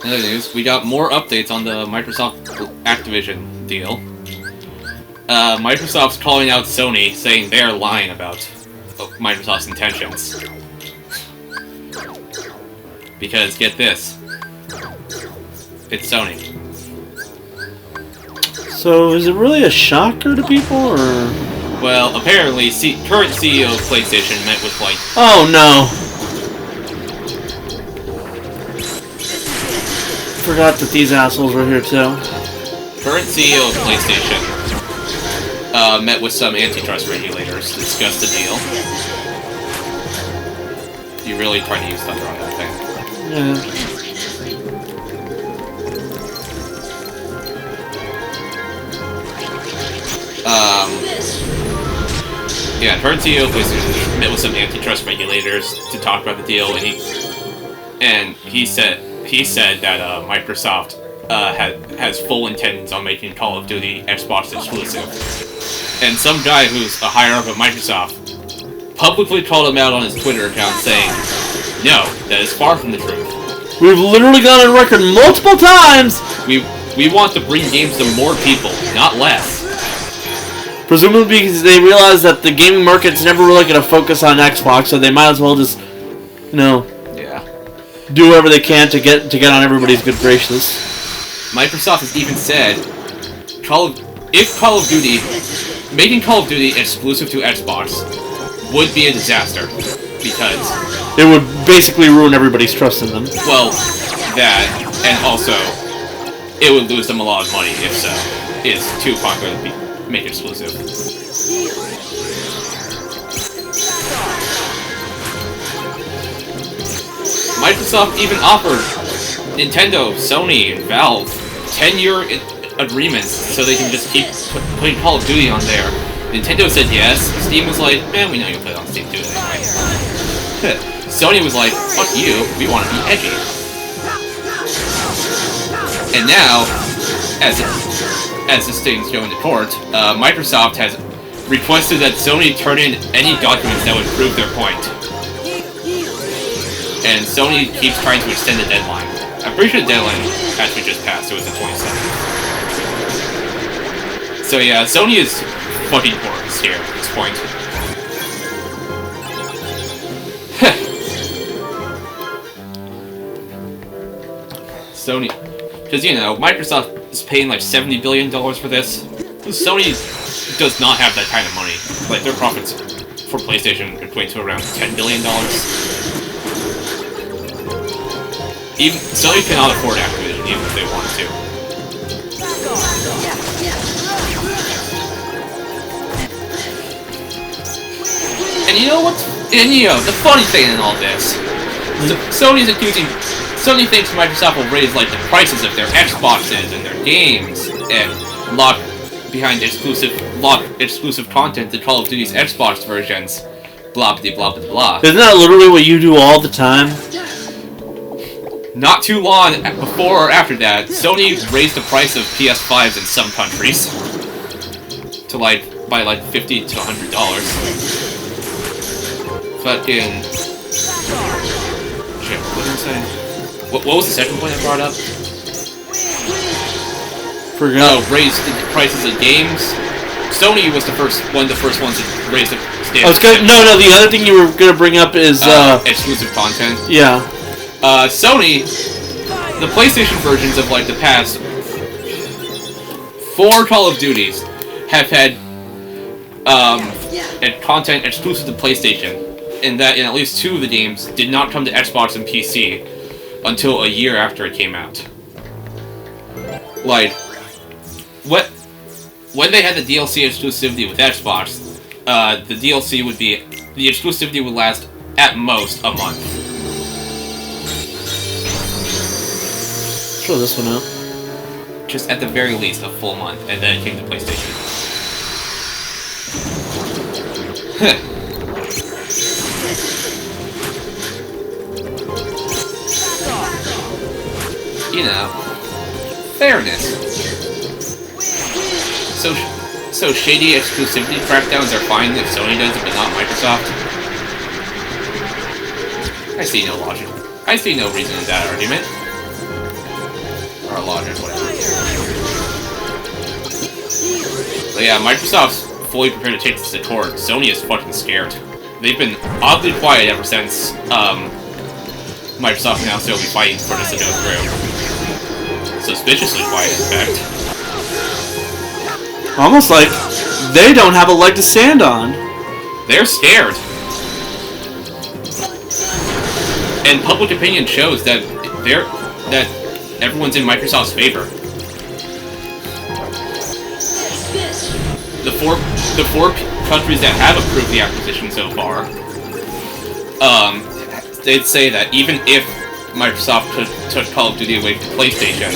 In other news, we got more updates on the Microsoft Activision deal. Microsoft's calling out Sony, saying they're lying about Microsoft's intentions. Because, get this, it's Sony. So, is it really a shocker to people, or...? Well, apparently, current CEO of PlayStation met with, like... Oh, no. Forgot that these assholes were here, too. Current CEO of PlayStation met with some antitrust regulators to discuss the deal. You really trying to use thunder on that thing. Yeah. Yeah, current CEO of PlayStation met with some antitrust regulators to talk about the deal, and he said that Microsoft has full intentions on making Call of Duty Xbox exclusive. And some guy who's a higher up at Microsoft publicly called him out on his Twitter account saying, no, that is far from the truth. We've literally gone on record multiple times! We want to bring games to more people, not less. Presumably because they realize that the gaming market's never really going to focus on Xbox, so they might as well just, do whatever they can to get on everybody's good graces. Microsoft has even said, making Call of Duty exclusive to Xbox would be a disaster, because it would basically ruin everybody's trust in them. Well, that, and also, it would lose them a lot of money if so. It's too popular to make it exclusive. Microsoft even offered Nintendo, Sony, and Valve 10-year agreements so they can just keep putting Call of Duty on there. Nintendo said yes. Steam was like, man, we know you'll put it on Steam too anyway. Sony was like, fuck you, we want to be edgy. And now, as this thing's going to court, Microsoft has requested that Sony turn in any documents that would prove their point. And Sony keeps trying to extend the deadline. I'm pretty sure the deadline actually just passed, it was the 27th. So yeah, Sony is fucking horrors here at this point. Sony, because Microsoft is paying like $70 billion for this. Sony does not have that kind of money. Like their profits for PlayStation equate to around $10 billion. Even Sony cannot afford Activision, even if they wanted to. And you know what's... And the funny thing in all this... Sony thinks Microsoft will raise, like, the prices of their Xboxes and their games, and lock exclusive content to Call of Duty's Xbox versions. Blah, blah, blah, blah, blah. Isn't that literally what you do all the time? Not too long before or after that, Sony raised the price of PS5s in some countries to by $50 to $100. Fucking shit. What did I say? What was the second point I brought up? Forgot. Oh, raised the prices of games. Sony was one of the first ones to raise the standard. No. The other thing you were gonna bring up is exclusive content. Yeah. Sony, the PlayStation versions of like the past 4 Call of Duties have had content exclusive to PlayStation, and that in at least 2 of the games did not come to Xbox and PC until a year after it came out. Like, when they had the DLC exclusivity with Xbox, the exclusivity would last at most a month. Throw this one out. Just at the very least a full month, and then it came to PlayStation. You know, fairness. So shady exclusivity crackdowns are fine if Sony does it, but not Microsoft? I see no logic. I see no reason in that argument. Or logic, whatever. But yeah, Microsoft's fully prepared to take this to court. Sony is fucking scared. They've been oddly quiet ever since Microsoft announced they'll be fighting for this to go through. Suspiciously quiet, in fact. Almost like they don't have a leg to stand on. They're scared. And public opinion shows that everyone's in Microsoft's favor. The four countries that have approved the acquisition so far, they'd say that even if Microsoft took Call of Duty away from PlayStation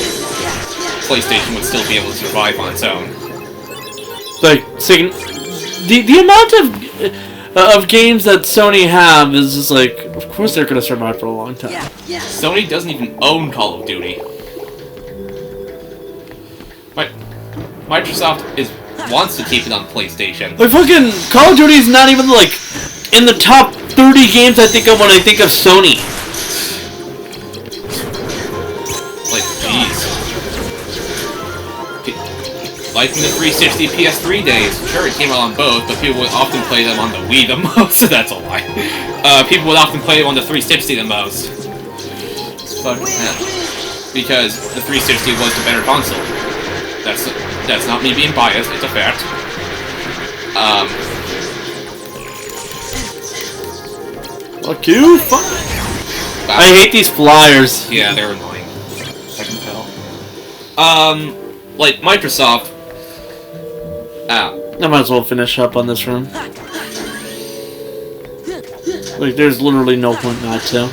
would still be able to survive on its own. Like, saying, the amount of games that Sony have is just like, of course they're gonna survive for a long time. Sony doesn't even own Call of Duty. Microsoft wants to keep it on PlayStation. Like, fucking Call of Duty is not even, like, in the top 30 games I think of when I think of Sony. Like, jeez. Like in the 360 PS3 days, sure it came out on both, but people would often play them on the Wii the most. That's a lie. People would often play them on the 360 the most. Because the 360 was the better console. That's not me being biased, it's a fact. Fuck you, fuck. I hate these flyers. Yeah, they're annoying. I can tell. Like, Microsoft... I might as well finish up on this room. Like, there's literally no point not to.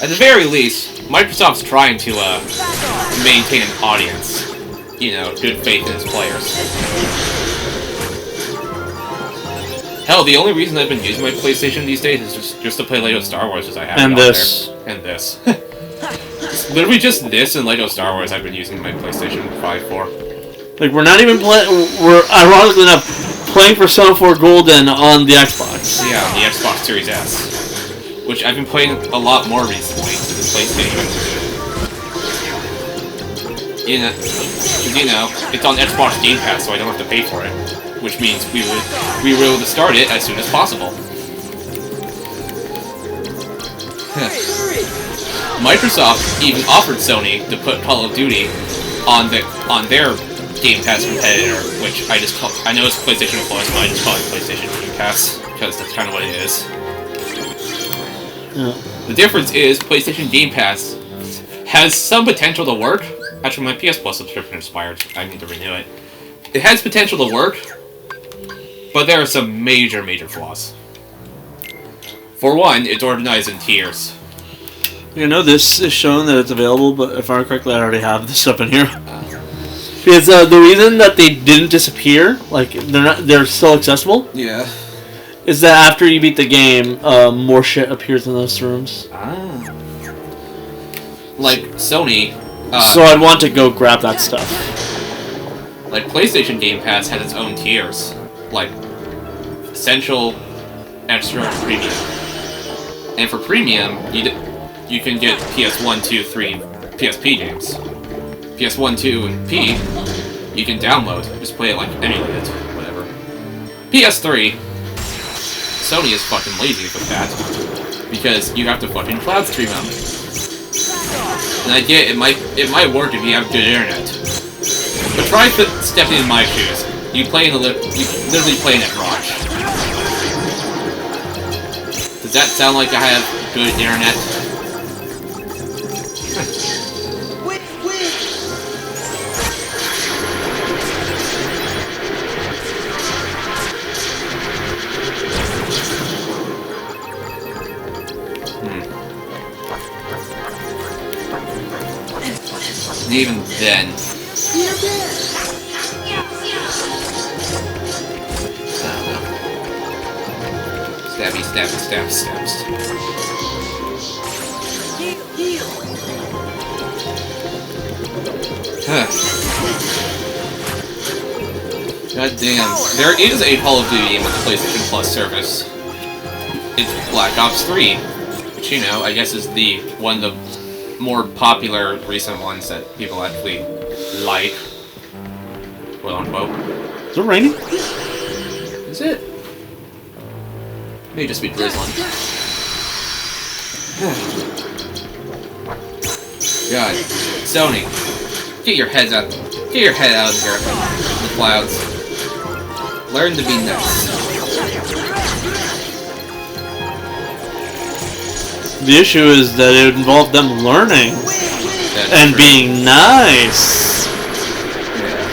At the very least, Microsoft's trying to, maintain an audience. You know, good faith in its players. Hell, the only reason I've been using my PlayStation these days is just to play Lego Star Wars, as I have And it this. on there. And this. Literally just this and Lego Star Wars I've been using my PlayStation 5 for. Like, we're not even playing, we're ironically enough playing Persona 4 Golden on the Xbox. Yeah, on the Xbox Series S. Which I've been playing a lot more recently to the PlayStation. You know, it's on Xbox Game Pass, so I don't have to pay for it. Which means we were able to start it as soon as possible. Microsoft even offered Sony to put Call of Duty on their Game Pass competitor, which I know it's PlayStation Plus, but I just call it PlayStation Game Pass because that's kind of what it is. Yeah. The difference is PlayStation Game Pass has some potential to work. Actually, my PS Plus subscription expired. I need to renew it. It has potential to work, but there are some major flaws. For one, it's organized in tiers. You know, this is showing that it's available, but if I remember correctly, I already have this up in here. Because the reason that they didn't disappear, like they're still accessible. Yeah. Is that after you beat the game, more shit appears in those rooms. Like Sony. So I'd want to go grab that stuff. Like PlayStation Game Pass has its own tiers, like Essential, Extra, and Premium. And for Premium, you can get PS1, 2, 3 PSP games. PS1, 2, and P, you can download. Just play it like emulated, whatever. PS3, Sony is fucking lazy with that, because you have to fucking cloud stream them. And I get it might work if you have good internet, but try stepping in my shoes. You literally play in at Roach. Does that sound like I have good internet? And even then... I don't know. Stabby, stabby, stab, stabs. God damn. There is a Call of Duty game on the PlayStation Plus service. It's Black Ops 3. Which, you know, I guess is the one of the more popular recent ones that people actually like. Quote unquote. Is it raining? Is it? May just be drizzling. God. Sony. Get your head out of here in the clouds. Learn to be nice. The issue is that it involved them learning and being nice. Yeah.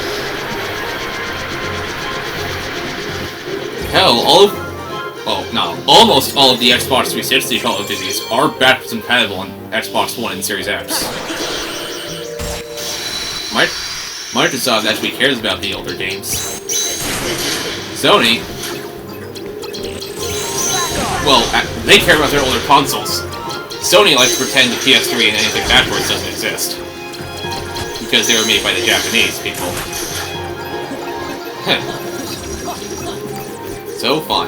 Hell, almost all of the Xbox 360 Call of Duties are backwards compatible on Xbox One and Series X. Microsoft actually cares about the older games. Sony, well, they care about their older consoles. Sony likes to pretend the PS3 and anything backwards doesn't exist. Because they were made by the Japanese people. So fun.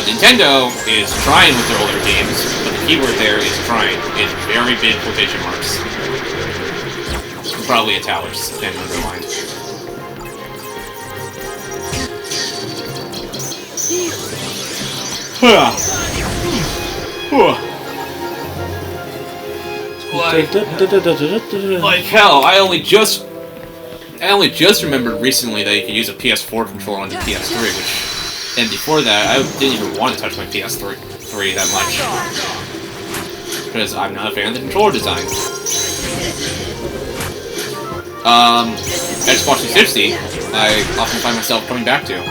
Nintendo is trying with their older games, but the keyword there is trying in very big quotation marks. Probably italics, then underlined. Like hell, I only just remembered recently that you could use a PS4 controller on the PS3, and before that, I didn't even want to touch my PS3 that much. Because I'm not a fan of the controller design. Xbox 360, I often find myself coming back to.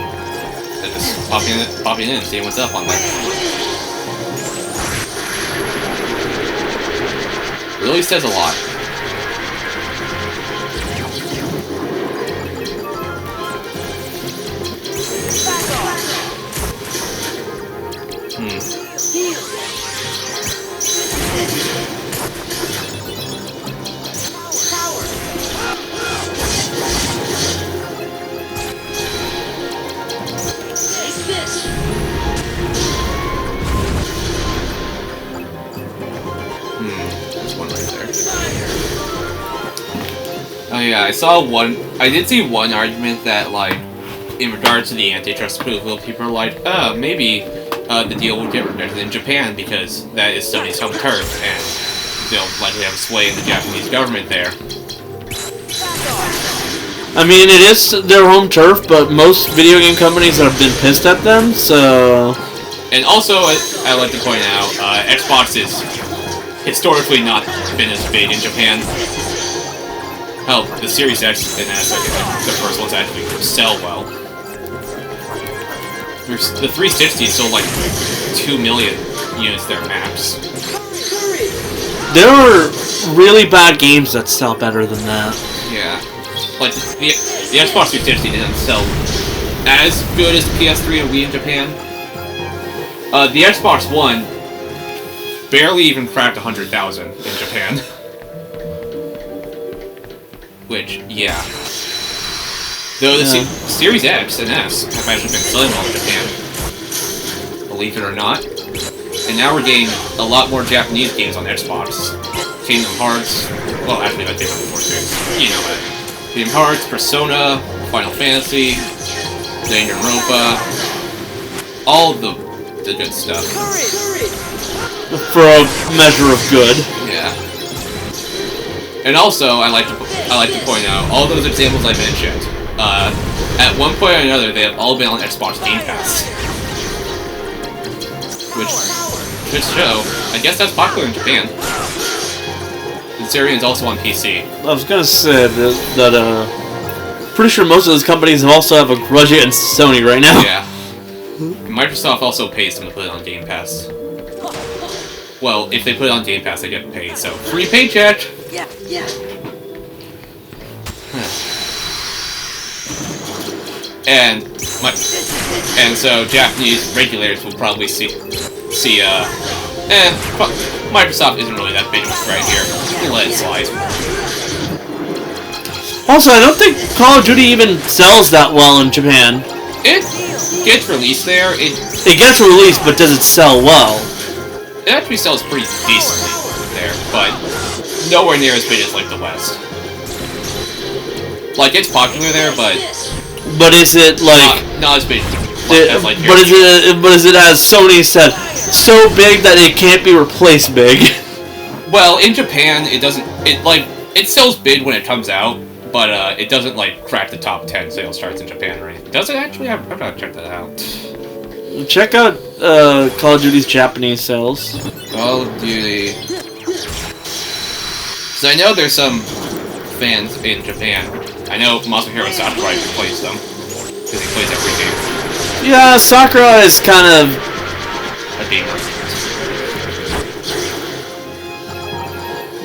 Just popping in and seeing what's up on there. Really says a lot. There's one right there. Oh yeah, I did see one argument that, like, in regards to the antitrust approval, people are like, oh, maybe the deal will get rejected in Japan because that is Sony's home turf, and they'll likely have a sway in the Japanese government there. I mean, it is their home turf, but most video game companies have been pissed at them, so... And also, I like to point out, Xbox is historically not been as big in Japan. Hell, the Series X and S, the first ones actually sell well. The 360 sold like 2 million units there max. There are really bad games that sell better than that. Yeah. Like, the Xbox 360 didn't sell as good as PS3 and Wii in Japan. The Xbox One barely even cracked 100,000 in Japan. Which, yeah. Though the Series X and S have actually been selling well in Japan. Believe it or not. And now we're getting a lot more Japanese games on Xbox. Kingdom Hearts, well, actually, I did it before too. You know it. Kingdom Hearts, Persona, Final Fantasy, Danganronpa, all of the good stuff. For a measure of good. Yeah. And also, I like to point out all those examples I mentioned. At one point or another, they have all been on Xbox Game Pass, which should show. I guess that's popular in Japan. And Syrian's also on PC. I was gonna say that pretty sure most of those companies also have a grudge against Sony right now. Yeah. Microsoft also pays them to put it on Game Pass. Well, if they put it on Game Pass, they get paid, so free paycheck! Yeah. And so Japanese regulators will probably see Microsoft isn't really that big of a threat here. We'll let it slide. Also, I don't think Call of Duty even sells that well in Japan. It gets released there. It gets released, but does it sell well? It actually sells pretty decently there, but nowhere near as big as like the West. Like it's popular there, but is it like not as big as like here. But is it as Sony said, so big that it can't be replaced big? Well, in Japan, it doesn't. It sells big when it comes out, but it doesn't like crack the top 10 sales charts in Japan or anything. Does it actually? I've got to check that out. Check out Call of Duty's Japanese sales. Call of Duty. So I know there's some fans in Japan. I know Masahiro Sakurai plays them because he plays every game. Yeah, Sakura is kind of a gamer.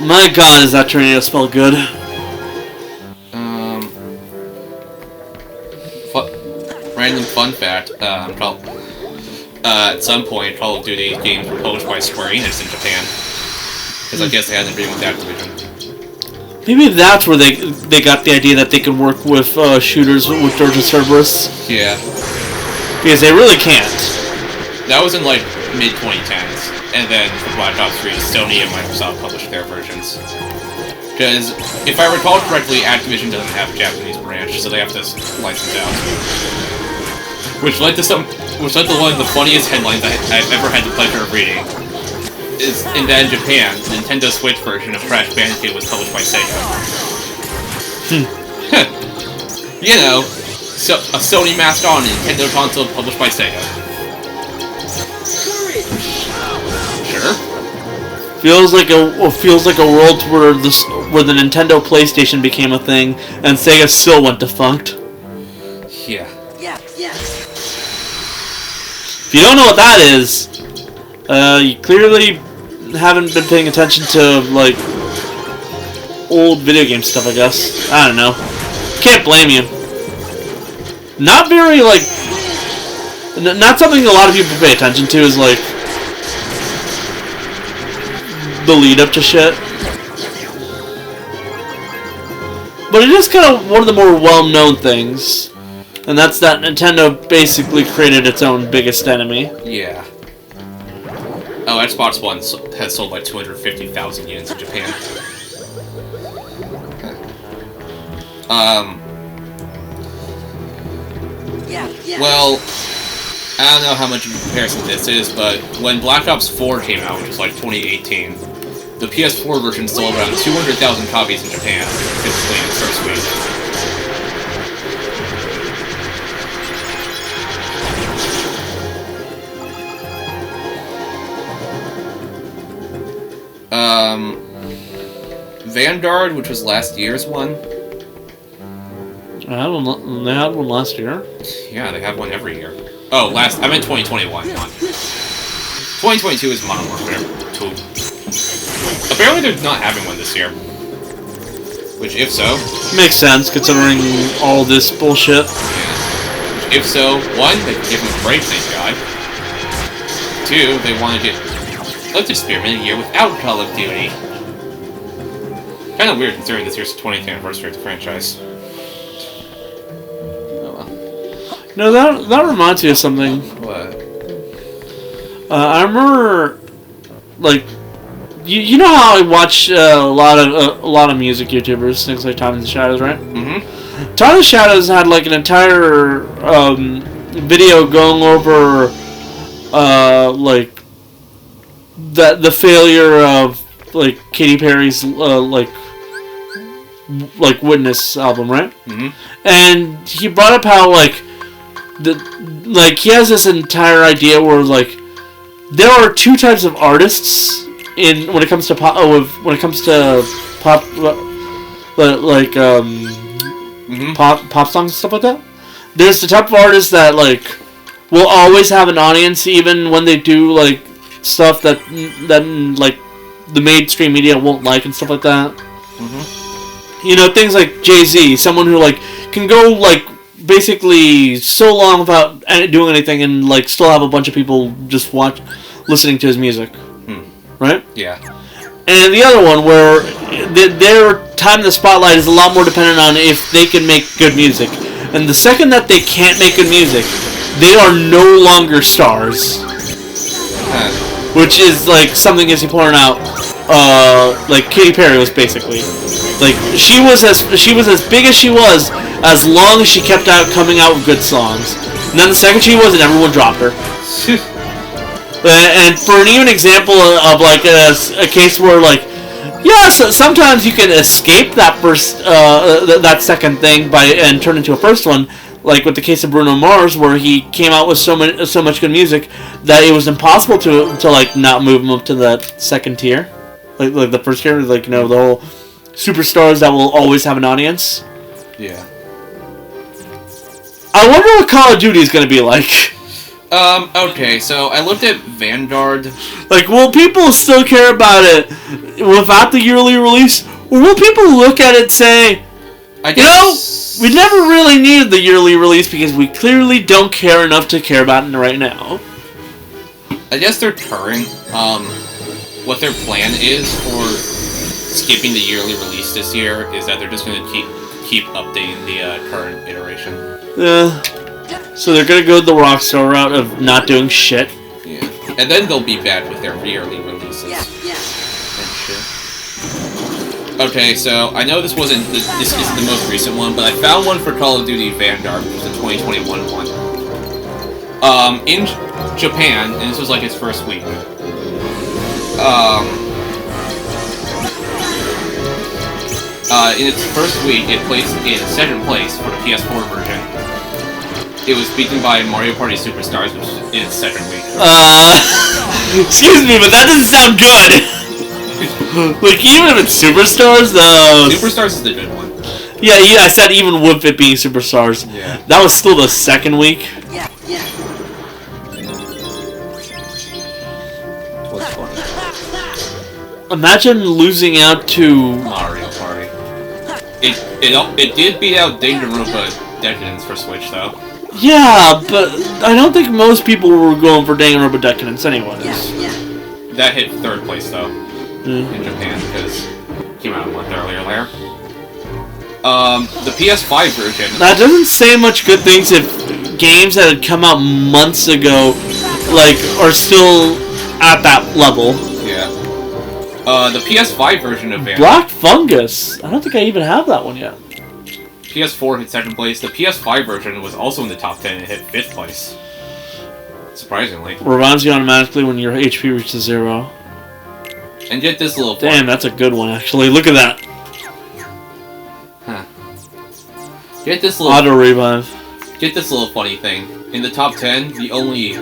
My God, is that tornado spell good? Random fun fact. At some point, Call of Duty games were published by Square Enix in Japan, because I guess they had an agreement with Activision. Maybe that's where they got the idea that they can work with shooters with Georgia Cerberus. Yeah. Because they really can't. That was in like mid-2010s, and then for Black Ops 3, Sony and Microsoft published their versions. Because, if I recall correctly, Activision doesn't have a Japanese branch, so they have to license out. Which led to one of the funniest headlines I've ever had the pleasure of reading. Is in that in Japan, the Nintendo Switch version of Crash Bandicoot was published by Sega. You know, so a Sony masked on a Nintendo console published by Sega. Sure. Feels like a world where the Nintendo PlayStation became a thing and Sega still went defunct. Yeah. If you don't know what that is, you clearly haven't been paying attention to like old video game stuff, I guess. I don't know. Can't blame you. Not very like not something a lot of people pay attention to is like the lead up to shit. But it is kind of one of the more well-known things. And that's that Nintendo basically created its own biggest enemy. Yeah. Oh, Xbox One has sold like 250,000 units in Japan. Well, I don't know how much of a comparison this is, but when Black Ops 4 came out, which was like 2018, the PS4 version sold around 200,000 copies in Japan, physically in its first week. Vanguard, which was last year's one. They had one last year? Yeah, they have one every year. Oh, I meant 2021. 2022 is Modern Warfare 2. Apparently they're not having one this year. Which, if so... Makes sense, considering all this bullshit. Yeah. If so, one, they can give them a break, thank God. Two, they want to let's experiment a year without Call of Duty. Kind of weird considering this year's 20th anniversary of the franchise. Oh well. No, that reminds me of something. What? I remember, like, you know how I watch a lot of music YouTubers, things like Time in the Shadows, right? Mm-hmm. Time in the Shadows had like an entire video going over like the failure of like Katy Perry's like Witness album, right? Mm-hmm. And he brought up how like he has this entire idea where like there are two types of artists when it comes to pop pop songs and stuff like that. There's the type of artists that like will always have an audience even when they do like stuff that like the mainstream media won't like and stuff like that. You know, things like Jay-Z, someone who like can go like basically so long without doing anything and like still have a bunch of people just listening to his music, right? Yeah. And the other one where their time in the spotlight is a lot more dependent on if they can make good music, and the second that they can't make good music, they are no longer stars. Which is like something, as you pointed out, like Katy Perry was basically like she was as big as she was as long as she kept coming out with good songs. And then the second she wasn't, everyone dropped her. And for an even example of like a case where like, yeah, so sometimes you can escape that first that second thing and turn into a first one. Like with the case of Bruno Mars, where he came out with so much good music that it was impossible to like not move him up to that second tier, like the first tier, like, you know, the whole superstars that will always have an audience. Yeah. I wonder what Call of Duty is going to be like. Okay, so I looked at Vanguard. Like, will people still care about it without the yearly release, or will people look at it and say, you know, we never really needed the yearly release because we clearly don't care enough to care about it right now? I guess their current, what their plan is for skipping the yearly release this year is that they're just going to keep updating the current iteration. Yeah. So they're going to go the Rockstar route of not doing shit. Yeah. And then they'll be bad with their yearly releases. And shit. Okay, so I know this isn't the most recent one, but I found one for Call of Duty Vanguard, which was the 2021 one. In Japan, and this was like its first week. In its first week, it placed in second place for the PS4 version. It was beaten by Mario Party Superstars, which is in its second week. Excuse me, but that doesn't sound good. Like, even if it's Superstars, though. Superstars is the good one. Yeah, I said even with it being Superstars. Yeah. That was still the second week. What's funny? Imagine losing out to Mario Party. It did beat out Danganronpa Decadence for Switch, though. Yeah, but I don't think most people were going for Danganronpa Decadence anyways. That hit third place, though, in Japan, because it came out a month earlier there. The PS5 version... That doesn't say much good things if games that had come out months ago, like, are still at that level. Yeah. The PS5 version of Vanguard... Black Fungus! I don't think I even have that one yet. PS4 hit second place. The PS5 version was also in the top 10 and hit 5th place. Surprisingly. Revives you automatically when your HP reaches 0. And get this little... Damn, that's a good one, actually. Look at that. Huh. Get this little... Auto-revive. Get this little funny thing. In the top 10, the only...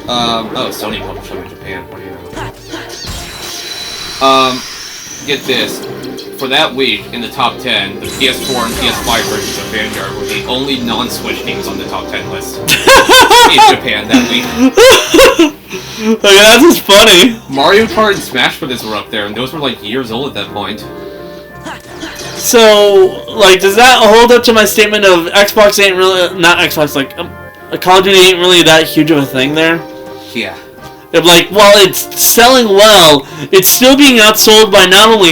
oh, Sony published them in Japan. What do you know? Get this. For that week, in the top 10, the PS4 and PS5 versions of Vanguard were the only non-Switch games on the top 10 list in Japan that week. Okay, that's just funny. Mario Kart and Smash Bros. Were up there, and those were like years old at that point. So, like, does that hold up to my statement of Xbox ain't really... Not Xbox, like, Call of Duty ain't really that huge of a thing there? Yeah. If, like, while it's selling well, it's still being outsold by not only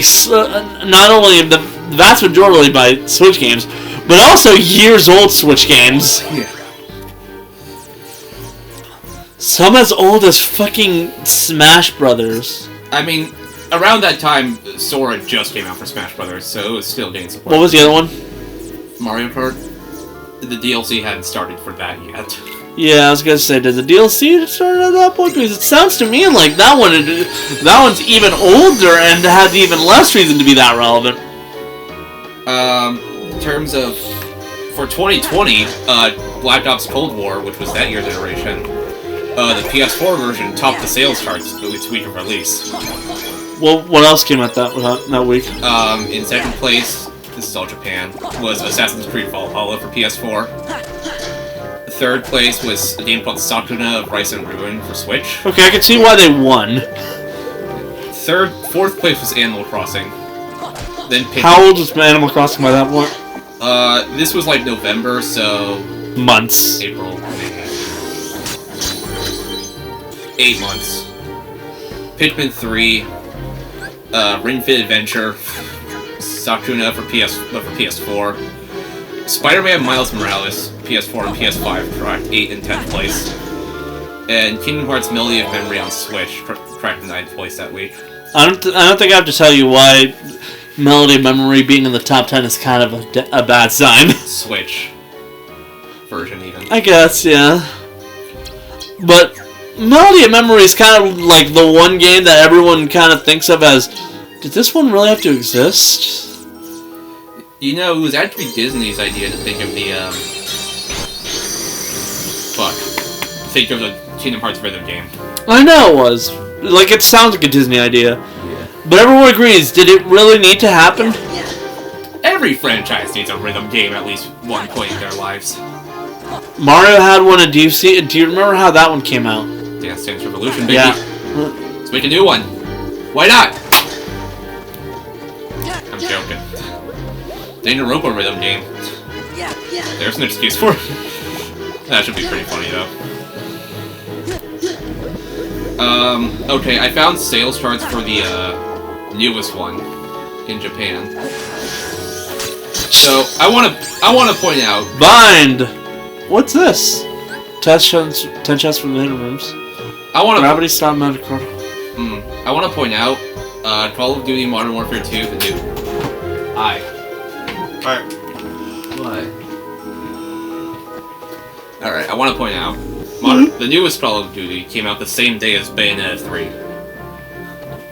the vast majority by Switch games, but also years old Switch games. Yeah. Some as old as fucking Smash Brothers. I mean, around that time, Sora just came out for Smash Brothers, so it was still getting support. What was the other one? Mario Kart. The DLC hadn't started for that yet. Yeah, I was gonna say, did the DLC start at that point? Because it sounds to me like that one's even older and had even less reason to be that relevant. In terms of, for 2020, Black Ops Cold War, which was that year's iteration, the PS4 version topped the sales charts its week of release. Well, what else came out that week? In second place, this is all Japan, was Assassin's Creed Valhalla for PS4. Third place was a game called Sakuna of Rise and Ruin for Switch. Okay, I can see why they won. Fourth place was Animal Crossing. Then How old was Animal Crossing by that point? this was like November, so Months. April, May. 8 months. Pikmin 3, Ring Fit Adventure, Sakuna for PS4, Spider-Man Miles Morales, PS4 and PS5, cracked 8th and 10th place, and Kingdom Hearts Melody of Memory on Switch, cracked 9th place that week. I don't think I have to tell you why Melody of Memory being in the top 10 is kind of a bad sign. Switch version, even. I guess, yeah. But Melody of Memory is kind of like the one game that everyone kind of thinks of as, did this one really have to exist? You know, it was actually Disney's idea to think of the, think of the Kingdom Hearts rhythm game. I know it was. Like, it sounds like a Disney idea. Yeah. But everyone agrees, did it really need to happen? Every franchise needs a rhythm game at least one point in their lives. Mario had one at DFC. Do you remember how that one came out? Dance Dance Revolution, baby. Yeah. Let's make a new one. Why not? I'm joking. Danganronpa rhythm game. There's an excuse for it. That should be pretty funny, though. Okay, I found sales charts for the, newest one in Japan. So, I wanna point out... Bind! What's this? 10 chests from the hidden rooms. Gravity Stop Medical. I wanna point out, Call of Duty Modern Warfare 2, the new... Alright. What? Alright, I want to point out, the newest Call of Duty came out the same day as Bayonetta 3.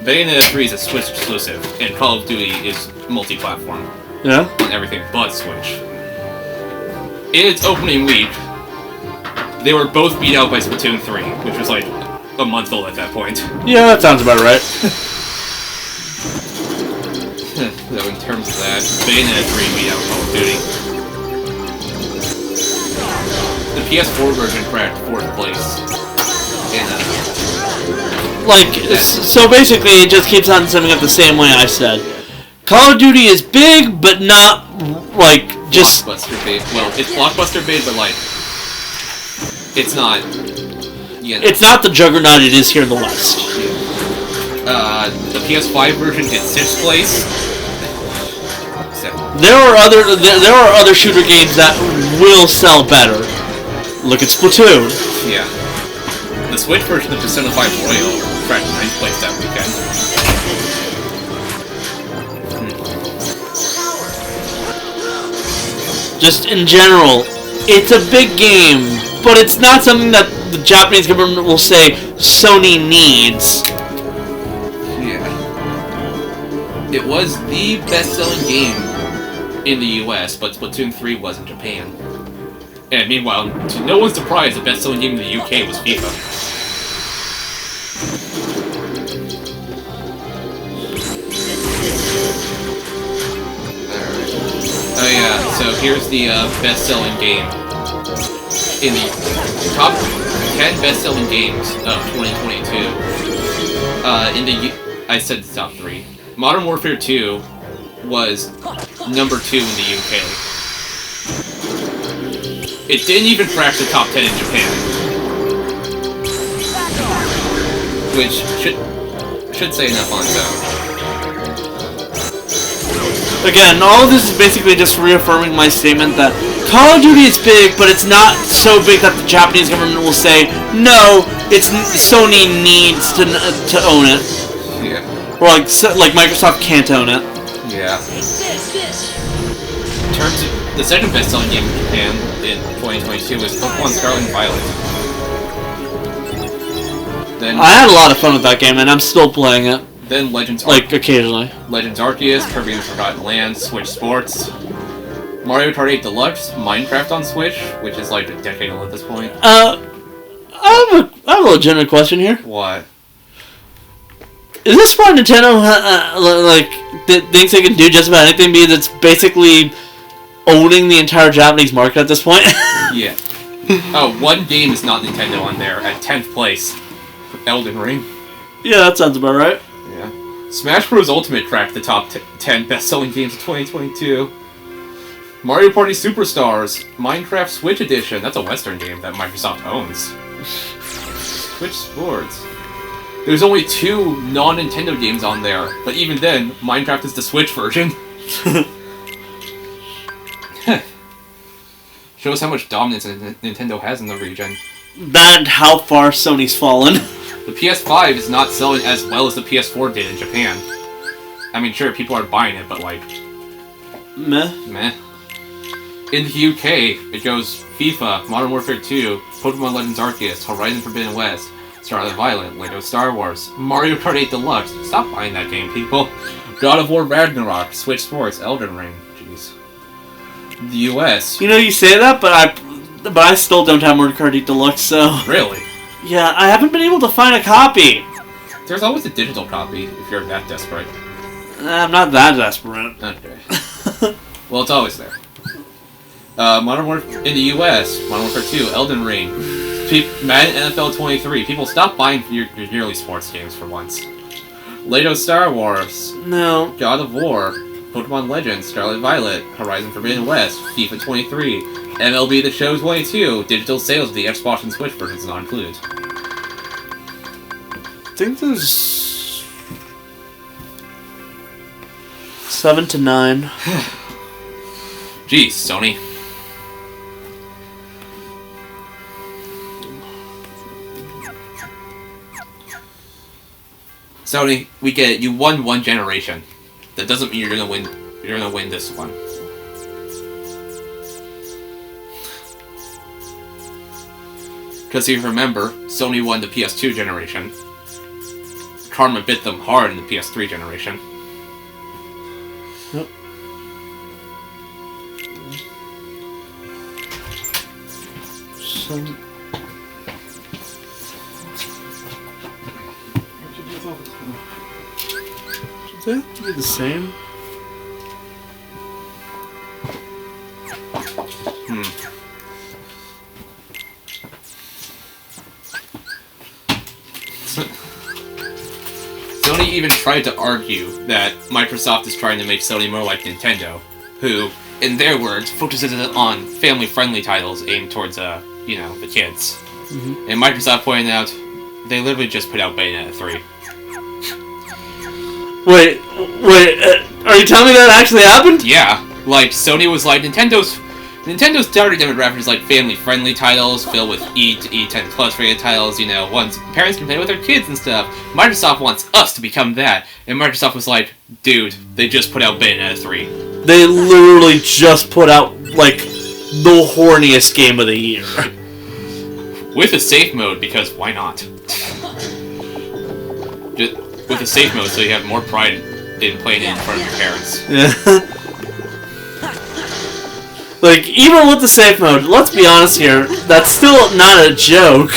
Bayonetta 3 is a Switch exclusive, and Call of Duty is multi-platform. Yeah? On everything but Switch. In its opening week, they were both beat out by Splatoon 3, which was like a month old at that point. Yeah, that sounds about right. So in terms of that, Bayonetta 3 beat out Call of Duty. The PS4 version cracked 4th place. So basically it just keeps on summing up the same way I said. Call of Duty is big, but not, like, just... Blockbuster bait. Well, it's blockbuster bait, but, like, it's not, you know... It's not the juggernaut it is here in the West. The PS5 version hit 6th place. There are other shooter games that will sell better. Look at Splatoon. Yeah. The Switch version of Persona 5 Royal cracked 9th place that weekend. Just in general, it's a big game, but it's not something that the Japanese government will say Sony needs. Yeah. It was the best-selling game in the US, but Splatoon 3 was in Japan. And meanwhile, to no one's surprise, the best-selling game in the UK was FIFA. Oh yeah, so here's the best-selling game. In the top 10 best-selling games of 2022. I said the top 3. Modern Warfare 2 was number 2 in the UK. It didn't even crack the top 10 in Japan. Which should say enough on its own. Again, all of this is basically just reaffirming my statement that Call of Duty is big, but it's not so big that the Japanese government will say, no, Sony needs to own it. Yeah. Or like Microsoft can't own it. Yeah. In terms of the second best-selling game in Japan in 2022 was Pokemon Scarlet and Violet. Then I had a lot of fun with that game, and I'm still playing it. Then Legends occasionally. Legends Arceus, Kirby and the Forgotten Land, Switch Sports, Mario Kart 8 Deluxe, Minecraft on Switch, which is like a decade old at this point. I have a legitimate question here. What? Is this why Nintendo thinks they can do just about anything because it's basically owning the entire Japanese market at this point? Yeah. Oh, one game is not Nintendo on there at 10th place. Elden Ring. Yeah, that sounds about right. Yeah. Smash Bros. Ultimate cracked the top 10 best-selling games of 2022. Mario Party Superstars, Minecraft Switch Edition. That's a Western game that Microsoft owns. Switch Sports. There's only 2 non-Nintendo games on there, but even then, Minecraft is the Switch version. Shows how much dominance Nintendo has in the region. That and how far Sony's fallen. The PS5 is not selling as well as the PS4 did in Japan. I mean, sure, people are buying it, but like... Meh. In the UK, it goes FIFA, Modern Warfare 2, Pokemon Legends Arceus, Horizon Forbidden West, Scarlet Violet, Lego Star Wars, Mario Kart 8 Deluxe. Stop buying that game, people. God of War Ragnarok, Switch Sports, Elden Ring. Jeez. The US. You know, you say that, but I still don't have Mario Kart 8 Deluxe, so... Really? Yeah, I haven't been able to find a copy. There's always a digital copy, if you're that desperate. I'm not that desperate. Okay. Well, it's always there. Modern Warfare in the US, Modern Warfare 2, Elden Ring, Madden NFL 23. People stop buying your yearly sports games for once. Lego Star Wars, No. God of War, Pokemon Legends, Scarlet Violet, Horizon Forbidden West, FIFA 23, MLB The Show 22. Digital sales of the Xbox and Switch versions not included. I think there's 7 to 9. Jeez, Sony. Sony, we get it. You won one generation. That doesn't mean you're gonna win. You're gonna win this one. Because if you remember, Sony won the PS2 generation. Karma bit them hard in the PS3 generation. Yep. Does that have to be the same? Sony even tried to argue that Microsoft is trying to make Sony more like Nintendo, who, in their words, focuses on family-friendly titles aimed towards, you know, the kids. Mm-hmm. And Microsoft pointed out, they literally just put out Bayonetta 3. Wait, are you telling me that actually happened? Yeah, like, Sony was like, Nintendo's target demographic is like family-friendly titles filled with E10 plus rated titles, you know, ones parents can play with their kids and stuff. Microsoft wants us to become that, and Microsoft was like, dude, they just put out Bayonetta 3. They literally just put out, like, the horniest game of the year. With a safe mode, because why not? Just with a safe mode so you have more pride in playing it in front of your parents. Yeah. Like, even with the safe mode, let's be honest here, that's still not a joke.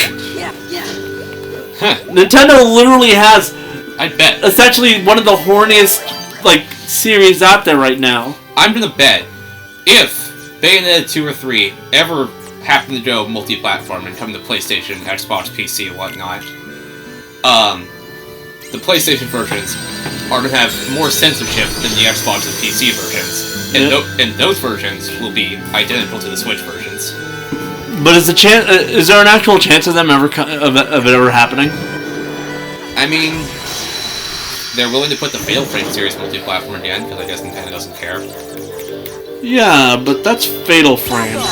Huh. Nintendo literally has, I bet, essentially one of the horniest, like, series out there right now. I'm gonna bet, if Bayonetta 2 or 3 ever happen to go multi-platform and come to PlayStation, Xbox, PC, and whatnot, the PlayStation versions are going to have more censorship than the Xbox and PC versions. And those versions will be identical to the Switch versions. But is there an actual chance of them of it ever happening? I mean, they're willing to put the Fatal Frame series multi-platform again, because I guess Nintendo doesn't care. Yeah, but that's Fatal Frame.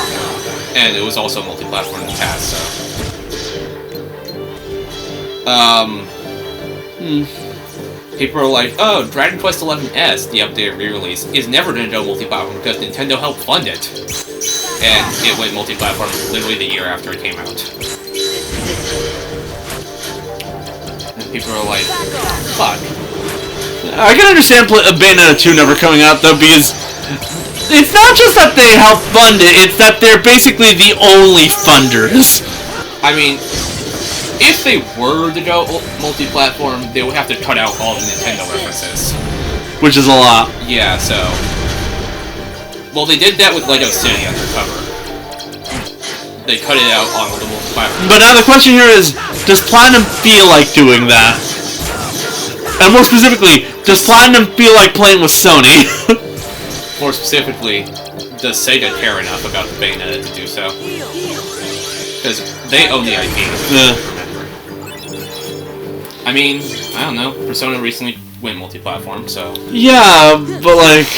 And it was also multi-platform in the past, so... People are like, oh, Dragon Quest XI's, the updated re-release, is never going to go multi-platform because Nintendo helped fund it. And it went multi-platform literally the year after it came out. And people are like, fuck. I can understand Bayonetta 2 never coming out, though, because it's not just that they help fund it, it's that they're basically the only funders. I mean, if they were to go multi-platform, they would have to cut out all the Nintendo references. Which is a lot. Yeah, so... Well, they did that with Lego City Undercover. they cut it out on the multi-platform. But now the question here is, does Platinum feel like doing that? And more specifically, does Platinum feel like playing with Sony? More specifically, does Sega care enough about the Bayonetta to do so? Because they own the IP. Yeah. I mean, I don't know. Persona recently went multi-platform, so Yeah, but like...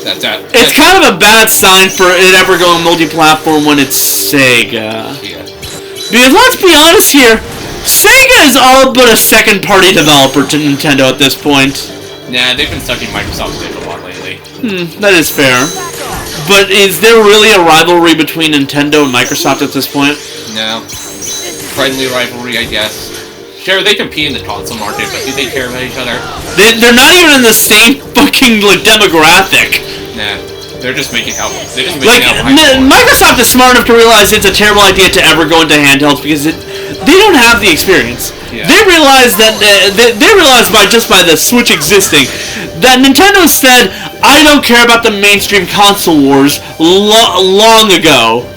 that's that. It's kind of a bad sign for it ever going multi-platform when it's Sega. Yeah. Because let's be honest here, Sega is all but a second-party developer to Nintendo at this point. Nah, they've been sucking Microsoft's dick a lot lately. That is fair. But is there really a rivalry between Nintendo and Microsoft at this point? No. Friendly rivalry, I guess. Sure, they compete in the console market, but do they care about each other? They're not even in the same fucking like demographic. Nah. They're just making out. They're just Like, making out. Microsoft is smart enough to realize it's a terrible idea to ever go into handhelds because they don't have the experience. Yeah. They realize that they realize by the Switch existing that Nintendo said, "I don't care about the mainstream console wars" long ago.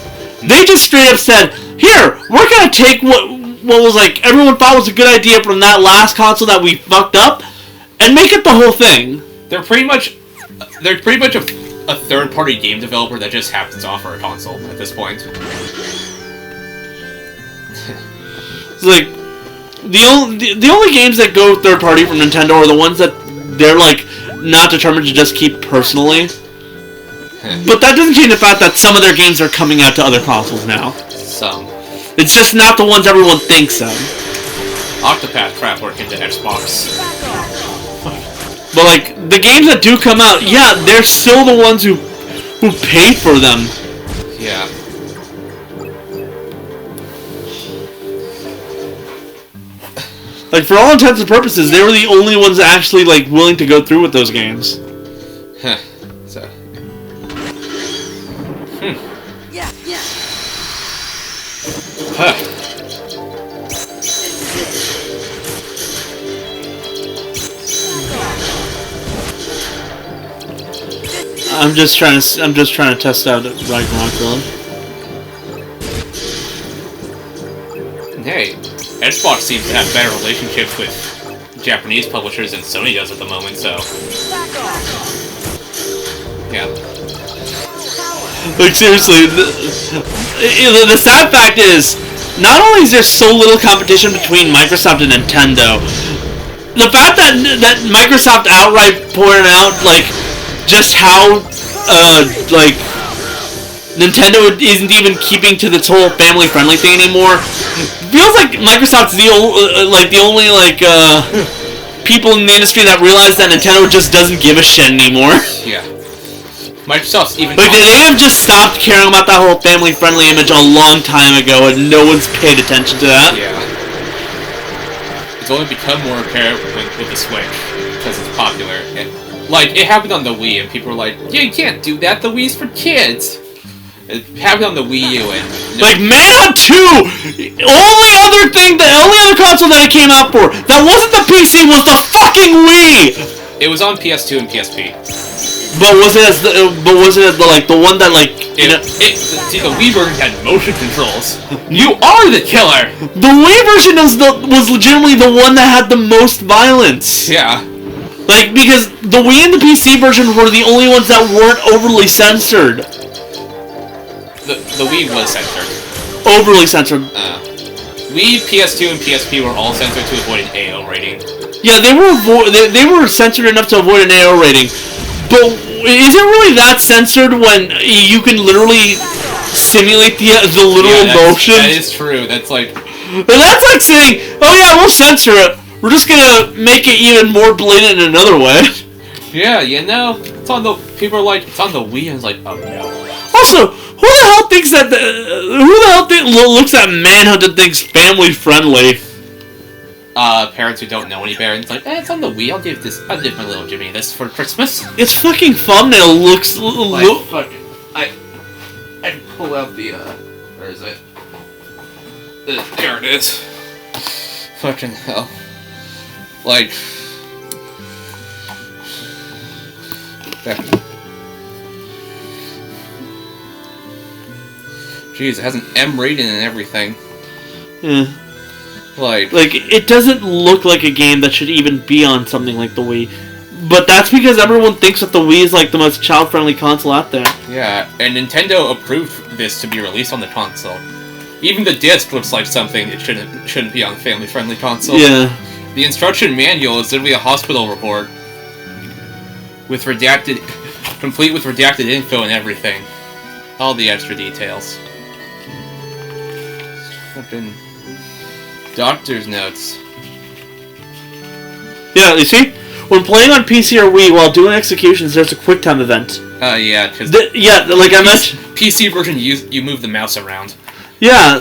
They just straight up said, "Here, we're gonna take what was like everyone thought was a good idea from that last console that we fucked up, and make it the whole thing." They're pretty much a third-party game developer that just happens to offer a console at this point. It's like the only games that go third party from Nintendo are the ones that they're like not determined to just keep personally. But that doesn't change the fact that some of their games are coming out to other consoles now. Some. It's just not the ones everyone thinks of. Octopath Traveler into Xbox. But like the games that do come out, yeah, they're still the ones who pay for them. Yeah. Like for all intents and purposes, they were the only ones actually like willing to go through with those games. Huh. So. Huh. I'm just trying to test out Ragnarok villain. And hey, Xbox seems to have better relationships with Japanese publishers than Sony does at the moment, so yeah. Like seriously, the sad fact is, not only is there so little competition between Microsoft and Nintendo, the fact that Microsoft outright pointed out like just how like Nintendo isn't even keeping to this whole family friendly thing anymore. Feels like Microsoft's the only people in the industry that realize that Nintendo just doesn't give a shit anymore. Yeah. Microsoft's even like they have just stopped caring about that whole family friendly image a long time ago, and no one's paid attention to that. Yeah. It's only become more apparent with the Switch because it's popular. Like it happened on the Wii, and people were like, "Yeah, you can't do that. The Wii's for kids." It happened on the Wii U, and like Manhunt 2, the only other console that it came out for that wasn't the PC was the fucking Wii. It was on PS2 and PSP. But was it as the one that like see the Wii version had motion controls. You are the killer. The Wii version was legitimately the one that had the most violence. Yeah. Like because the Wii and the PC version were the only ones that weren't overly censored. The Wii was censored. Overly censored. Wii, PS2, and PSP were all censored to avoid an AO rating. Yeah, they were censored enough to avoid an AO rating. But is it really that censored when you can literally simulate the literal motion? That is true. That's like saying, oh yeah, we'll censor it. We're just gonna make it even more blatant in another way. Yeah, you know, it's on the people are like it's on the Wii, and it's like, oh no. Also, who the hell thinks that? Looks at Manhunt and thinks family friendly? Parents who don't know any better, and it's like, it's on the Wii. I'll give my little Jimmy this for Christmas. Its fucking thumbnail looks. I pull out the where is it? There it is. Fucking hell. Like. Jeez, it has an M rating and everything. Yeah. Like, it doesn't look like a game that should even be on something like the Wii. But that's because everyone thinks that the Wii is like the most child-friendly console out there. yeah, and Nintendo approved this to be released on the console. Even the disc looks like something it shouldn't be on a family-friendly console. Yeah. The instruction manual is literally a hospital report with complete with redacted info and everything. All the extra details. Flippin' doctor's notes. Yeah, you see? When playing on PC or Wii while doing executions, there's a QuickTime event. Yeah, because like I mentioned, PC version you move the mouse around. Yeah,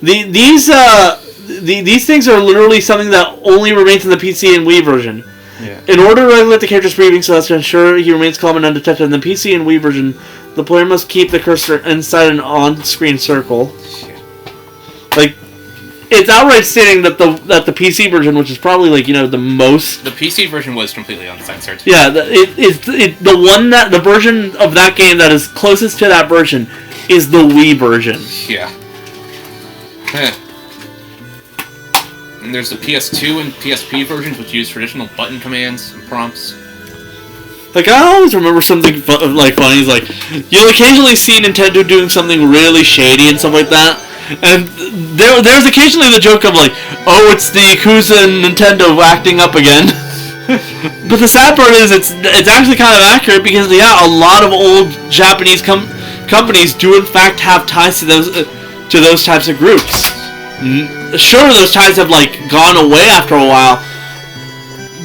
these things are literally something that only remains in the PC and Wii version. Yeah. In order to regulate the character's breathing so as to ensure he remains calm and undetected, in the PC and Wii version, the player must keep the cursor inside an on-screen circle. Yeah. Like, it's outright stating that the PC version, which is probably like the most. The PC version was completely uncensored. Yeah, the version of that game that is closest to that version is the Wii version. Yeah. And there's the PS2 and PSP versions, which use traditional button commands and prompts. Like, I always remember something funny. Is like, you'll occasionally see Nintendo doing something really shady and stuff like that. And there's occasionally the joke of like, oh, it's the Yakuza and Nintendo acting up again. But the sad part is it's actually kind of accurate because a lot of old Japanese companies do in fact have ties to those types of groups. Sure, those ties have like gone away after a while,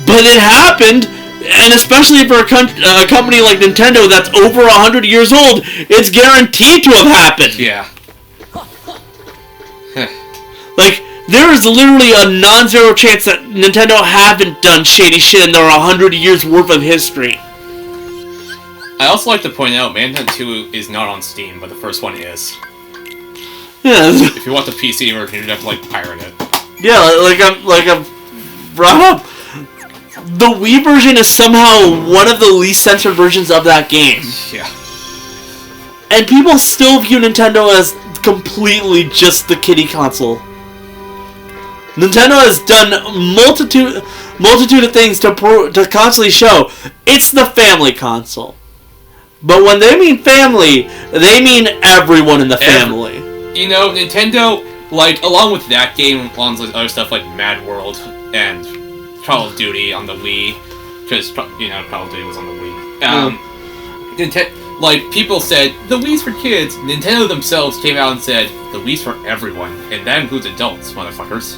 but it happened. And especially for a company like Nintendo that's over 100 years old, it's guaranteed to have happened. Yeah. Like, there is literally a non-zero chance that Nintendo haven't done shady shit in their 100 years worth of history. I also like to point out, Manhunt 2 is not on Steam, but the first one is. Yeah. If you want the PC version, you'd have to, like, pirate it. Yeah, like I've brought up, the Wii version is somehow one of the least censored versions of that game. Yeah. And people still view Nintendo as completely just the kiddie console. Nintendo has done multitude of things to constantly show it's the family console. But when they mean family, they mean everyone in the family. You know, Nintendo, like, along with that game, along with other stuff like Mad World and Call of Duty on the Wii, because, Call of Duty was on the Wii. Like, people said, the Wii's for kids. Nintendo themselves came out and said, the Wii's for everyone. And that includes adults, motherfuckers.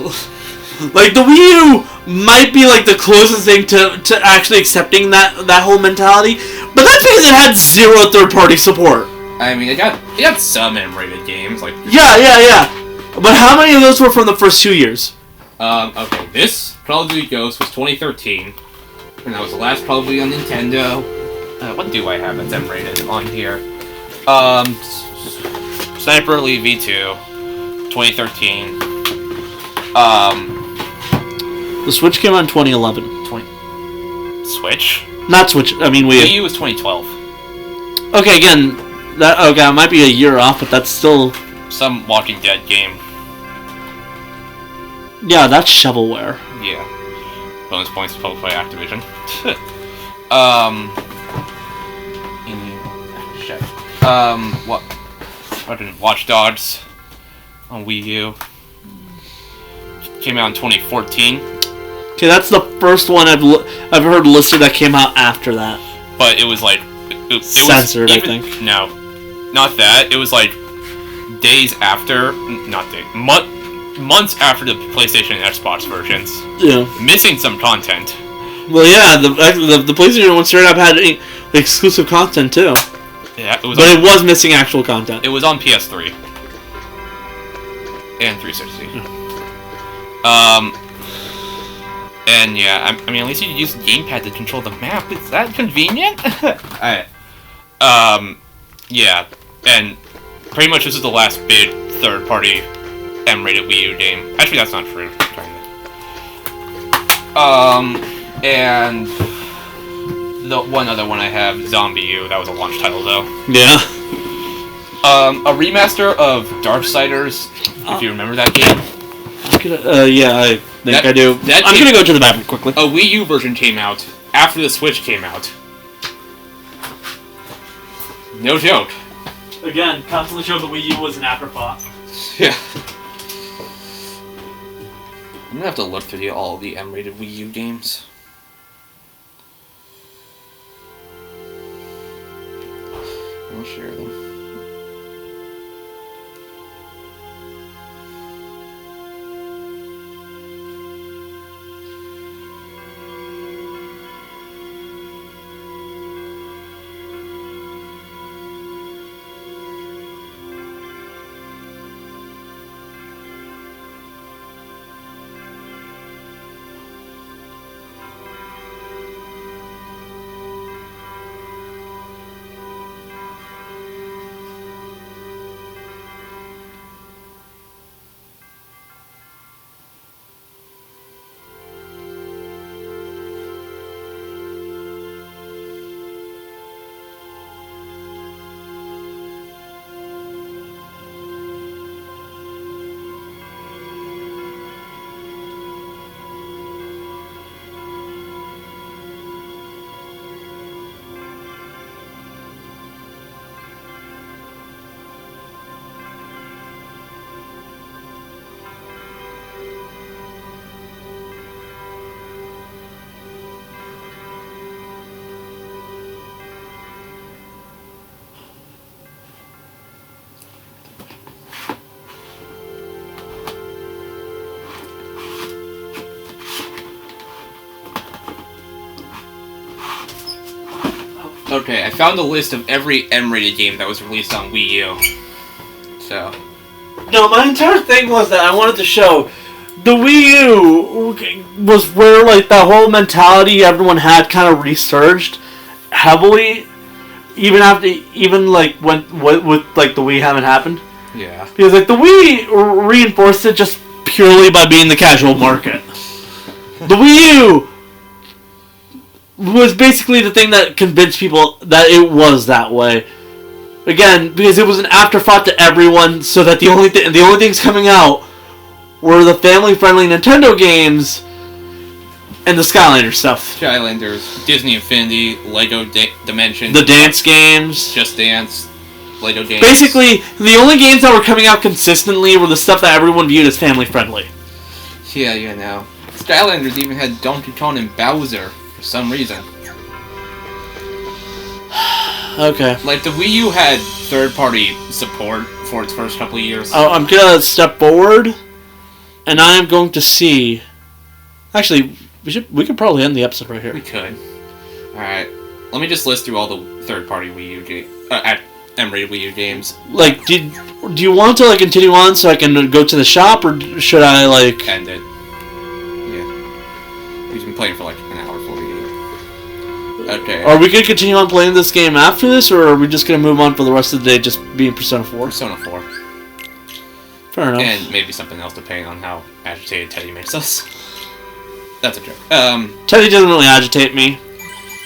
Like, the Wii U might be, like, the closest thing to actually accepting that whole mentality. But that's because it had zero third-party support. I mean, it got some M-rated games, like... Yeah. But how many of those were from the first 2 years? Okay, this Call of Duty Ghost was 2013. And that was the last probably on Nintendo. What do I have that's M-rated on here? Sniper Elite V2, 2013. The Switch came out in 2011. Switch? Not Switch, I mean Wii U. Wii U was 2012. Okay, again, it might be a year off, but that's still... Some Walking Dead game. Yeah, that's shovelware. Yeah. Bonus points published by Activision. Shit. Watch Dogs on Wii U. Came out in 2014. Okay, that's the first one I've heard listed that came out after that. But it was like... It censored, was I think. No. Not that. It was like days after... Not days. Months after the PlayStation and Xbox versions. Yeah. Missing some content. Well, yeah, the PlayStation one straight up had exclusive content, too. Yeah, it was. But it was missing actual content. It was on PS3 and 360. And yeah, I mean, at least you could use the gamepad to control the map. Is that convenient? Yeah, and pretty much this is the last big third-party M-rated Wii U game. Actually, that's not true. And the one other one I have, Zombie U. That was a launch title, though. Yeah. A remaster of Darksiders, if you remember that game. Yeah, I think I do. I'm gonna go to the bathroom quickly. A Wii U version came out after the Switch came out. No joke. Again, constantly showed the Wii U was an afterthought. Yeah. I'm gonna have to look through all the M-rated Wii U games. I'll share them. Okay, I found a list of every M-rated game that was released on Wii U. So. No, my entire thing was that I wanted to show the Wii U was where like that whole mentality everyone had kind of resurged heavily, even like when with like the Wii haven't happened. Yeah. Because like the Wii reinforced it just purely by being the casual market. The Wii U was basically the thing that convinced people that it was that way. Again, because it was an afterthought to everyone, so that the only things coming out were the family-friendly Nintendo games and the Skylanders stuff. Skylanders, Disney Infinity, Lego Dimensions, the dance games, Just Dance, Lego games. Basically, the only games that were coming out consistently were the stuff that everyone viewed as family-friendly. Yeah, you know. Skylanders even had Donkey Kong and Bowser for some reason. Okay. Like, the Wii U had third-party support for its first couple of years. Oh, I'm gonna step forward, and I am going to see... Actually, we could probably end the episode right here. We could. Alright. Let me just list through all the third-party Wii U M-rated Wii U games. Like, do you want to, like, continue on so I can go to the shop, or should I, like... End it. Yeah. We've been playing for, like, an hour 48. Okay. Are we going to continue on playing this game after this, or are we just going to move on for the rest of the day just being Persona 4? Persona 4. Fair enough. And maybe something else depending on how agitated Teddy makes us. That's a joke. Teddy doesn't really agitate me.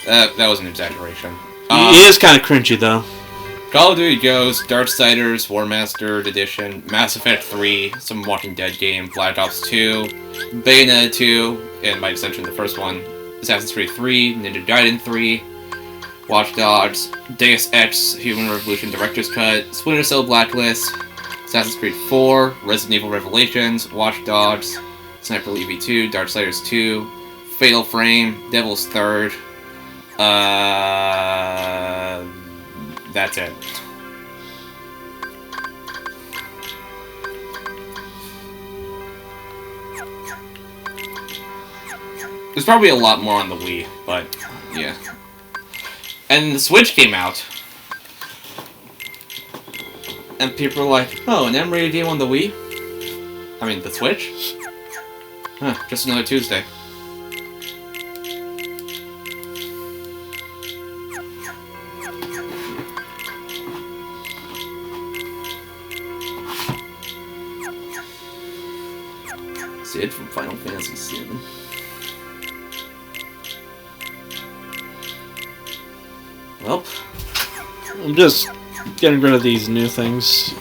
That was an exaggeration. He is kind of cringy, though. Call of Duty Ghosts, Darksiders, War Mastered Edition, Mass Effect 3, some Walking Dead game, Black Ops 2, Bayonetta 2, and by extension the first one, Assassin's Creed 3, Ninja Gaiden 3, Watch Dogs, Deus Ex, Human Revolution Director's Cut, Splinter Cell Blacklist, Assassin's Creed 4, Resident Evil Revelations, Watch Dogs, Sniper Elite V2, Darksiders 2, Fatal Frame, Devil's Third, that's it. There's probably a lot more on the Wii, but yeah. And the Switch came out. And people are like, oh, an M-rated game on the Wii? I mean, the Switch? Huh, just another Tuesday. Sid from Final Fantasy VII. Well, I'm just getting rid of these new things.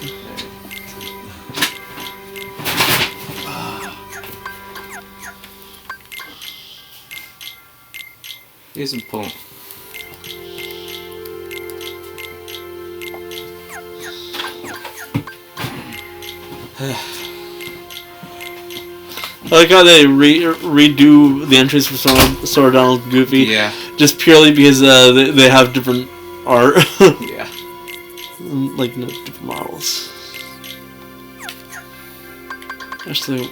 Here's some point. I like how they redo the entries for Sword Donald Goofy. Yeah. Just purely because they have different art. Yeah. Like, no, different models. Actually,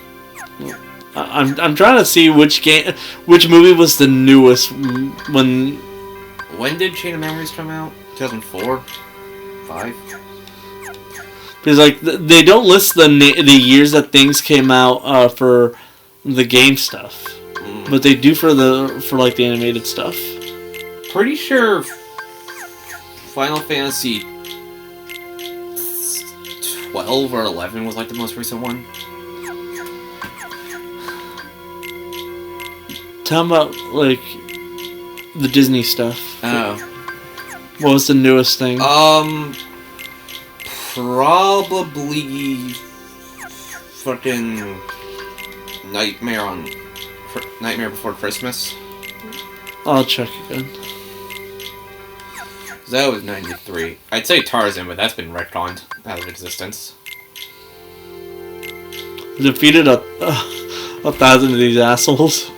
I'm trying to see which movie was the newest when. When did Chain of Memories come out? 2004? 5? Because like they don't list the years that things came out for the game stuff, but they do for like the animated stuff. Pretty sure Final Fantasy 12 or 11 was like the most recent one. Tell me about like the Disney stuff. Oh. What was the newest thing? Probably fucking Nightmare Before Christmas. I'll check again. That was 93. I'd say Tarzan, but that's been retconned out of existence. Defeated a 1,000 of these assholes.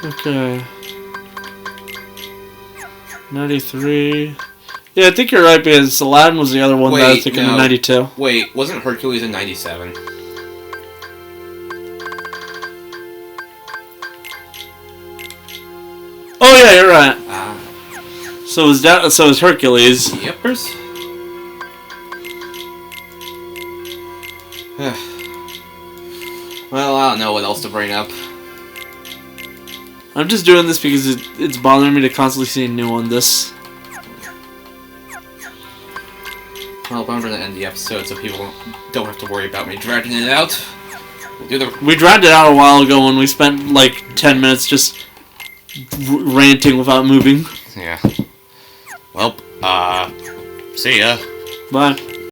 Okay. 93. Yeah, I think you're right because Aladdin was the other one that I was thinking of 92. Wait, wasn't Hercules in 97? Oh yeah, you're right. Ah. So is Hercules. Yepers. Well, I don't know what else to bring up. I'm just doing this because it's bothering me to constantly see a new one. This. Well, I'm going to end the episode so people don't have to worry about me dragging it out. We dragged it out a while ago when we spent like 10 minutes just ranting without moving. Yeah. Well, see ya. Bye.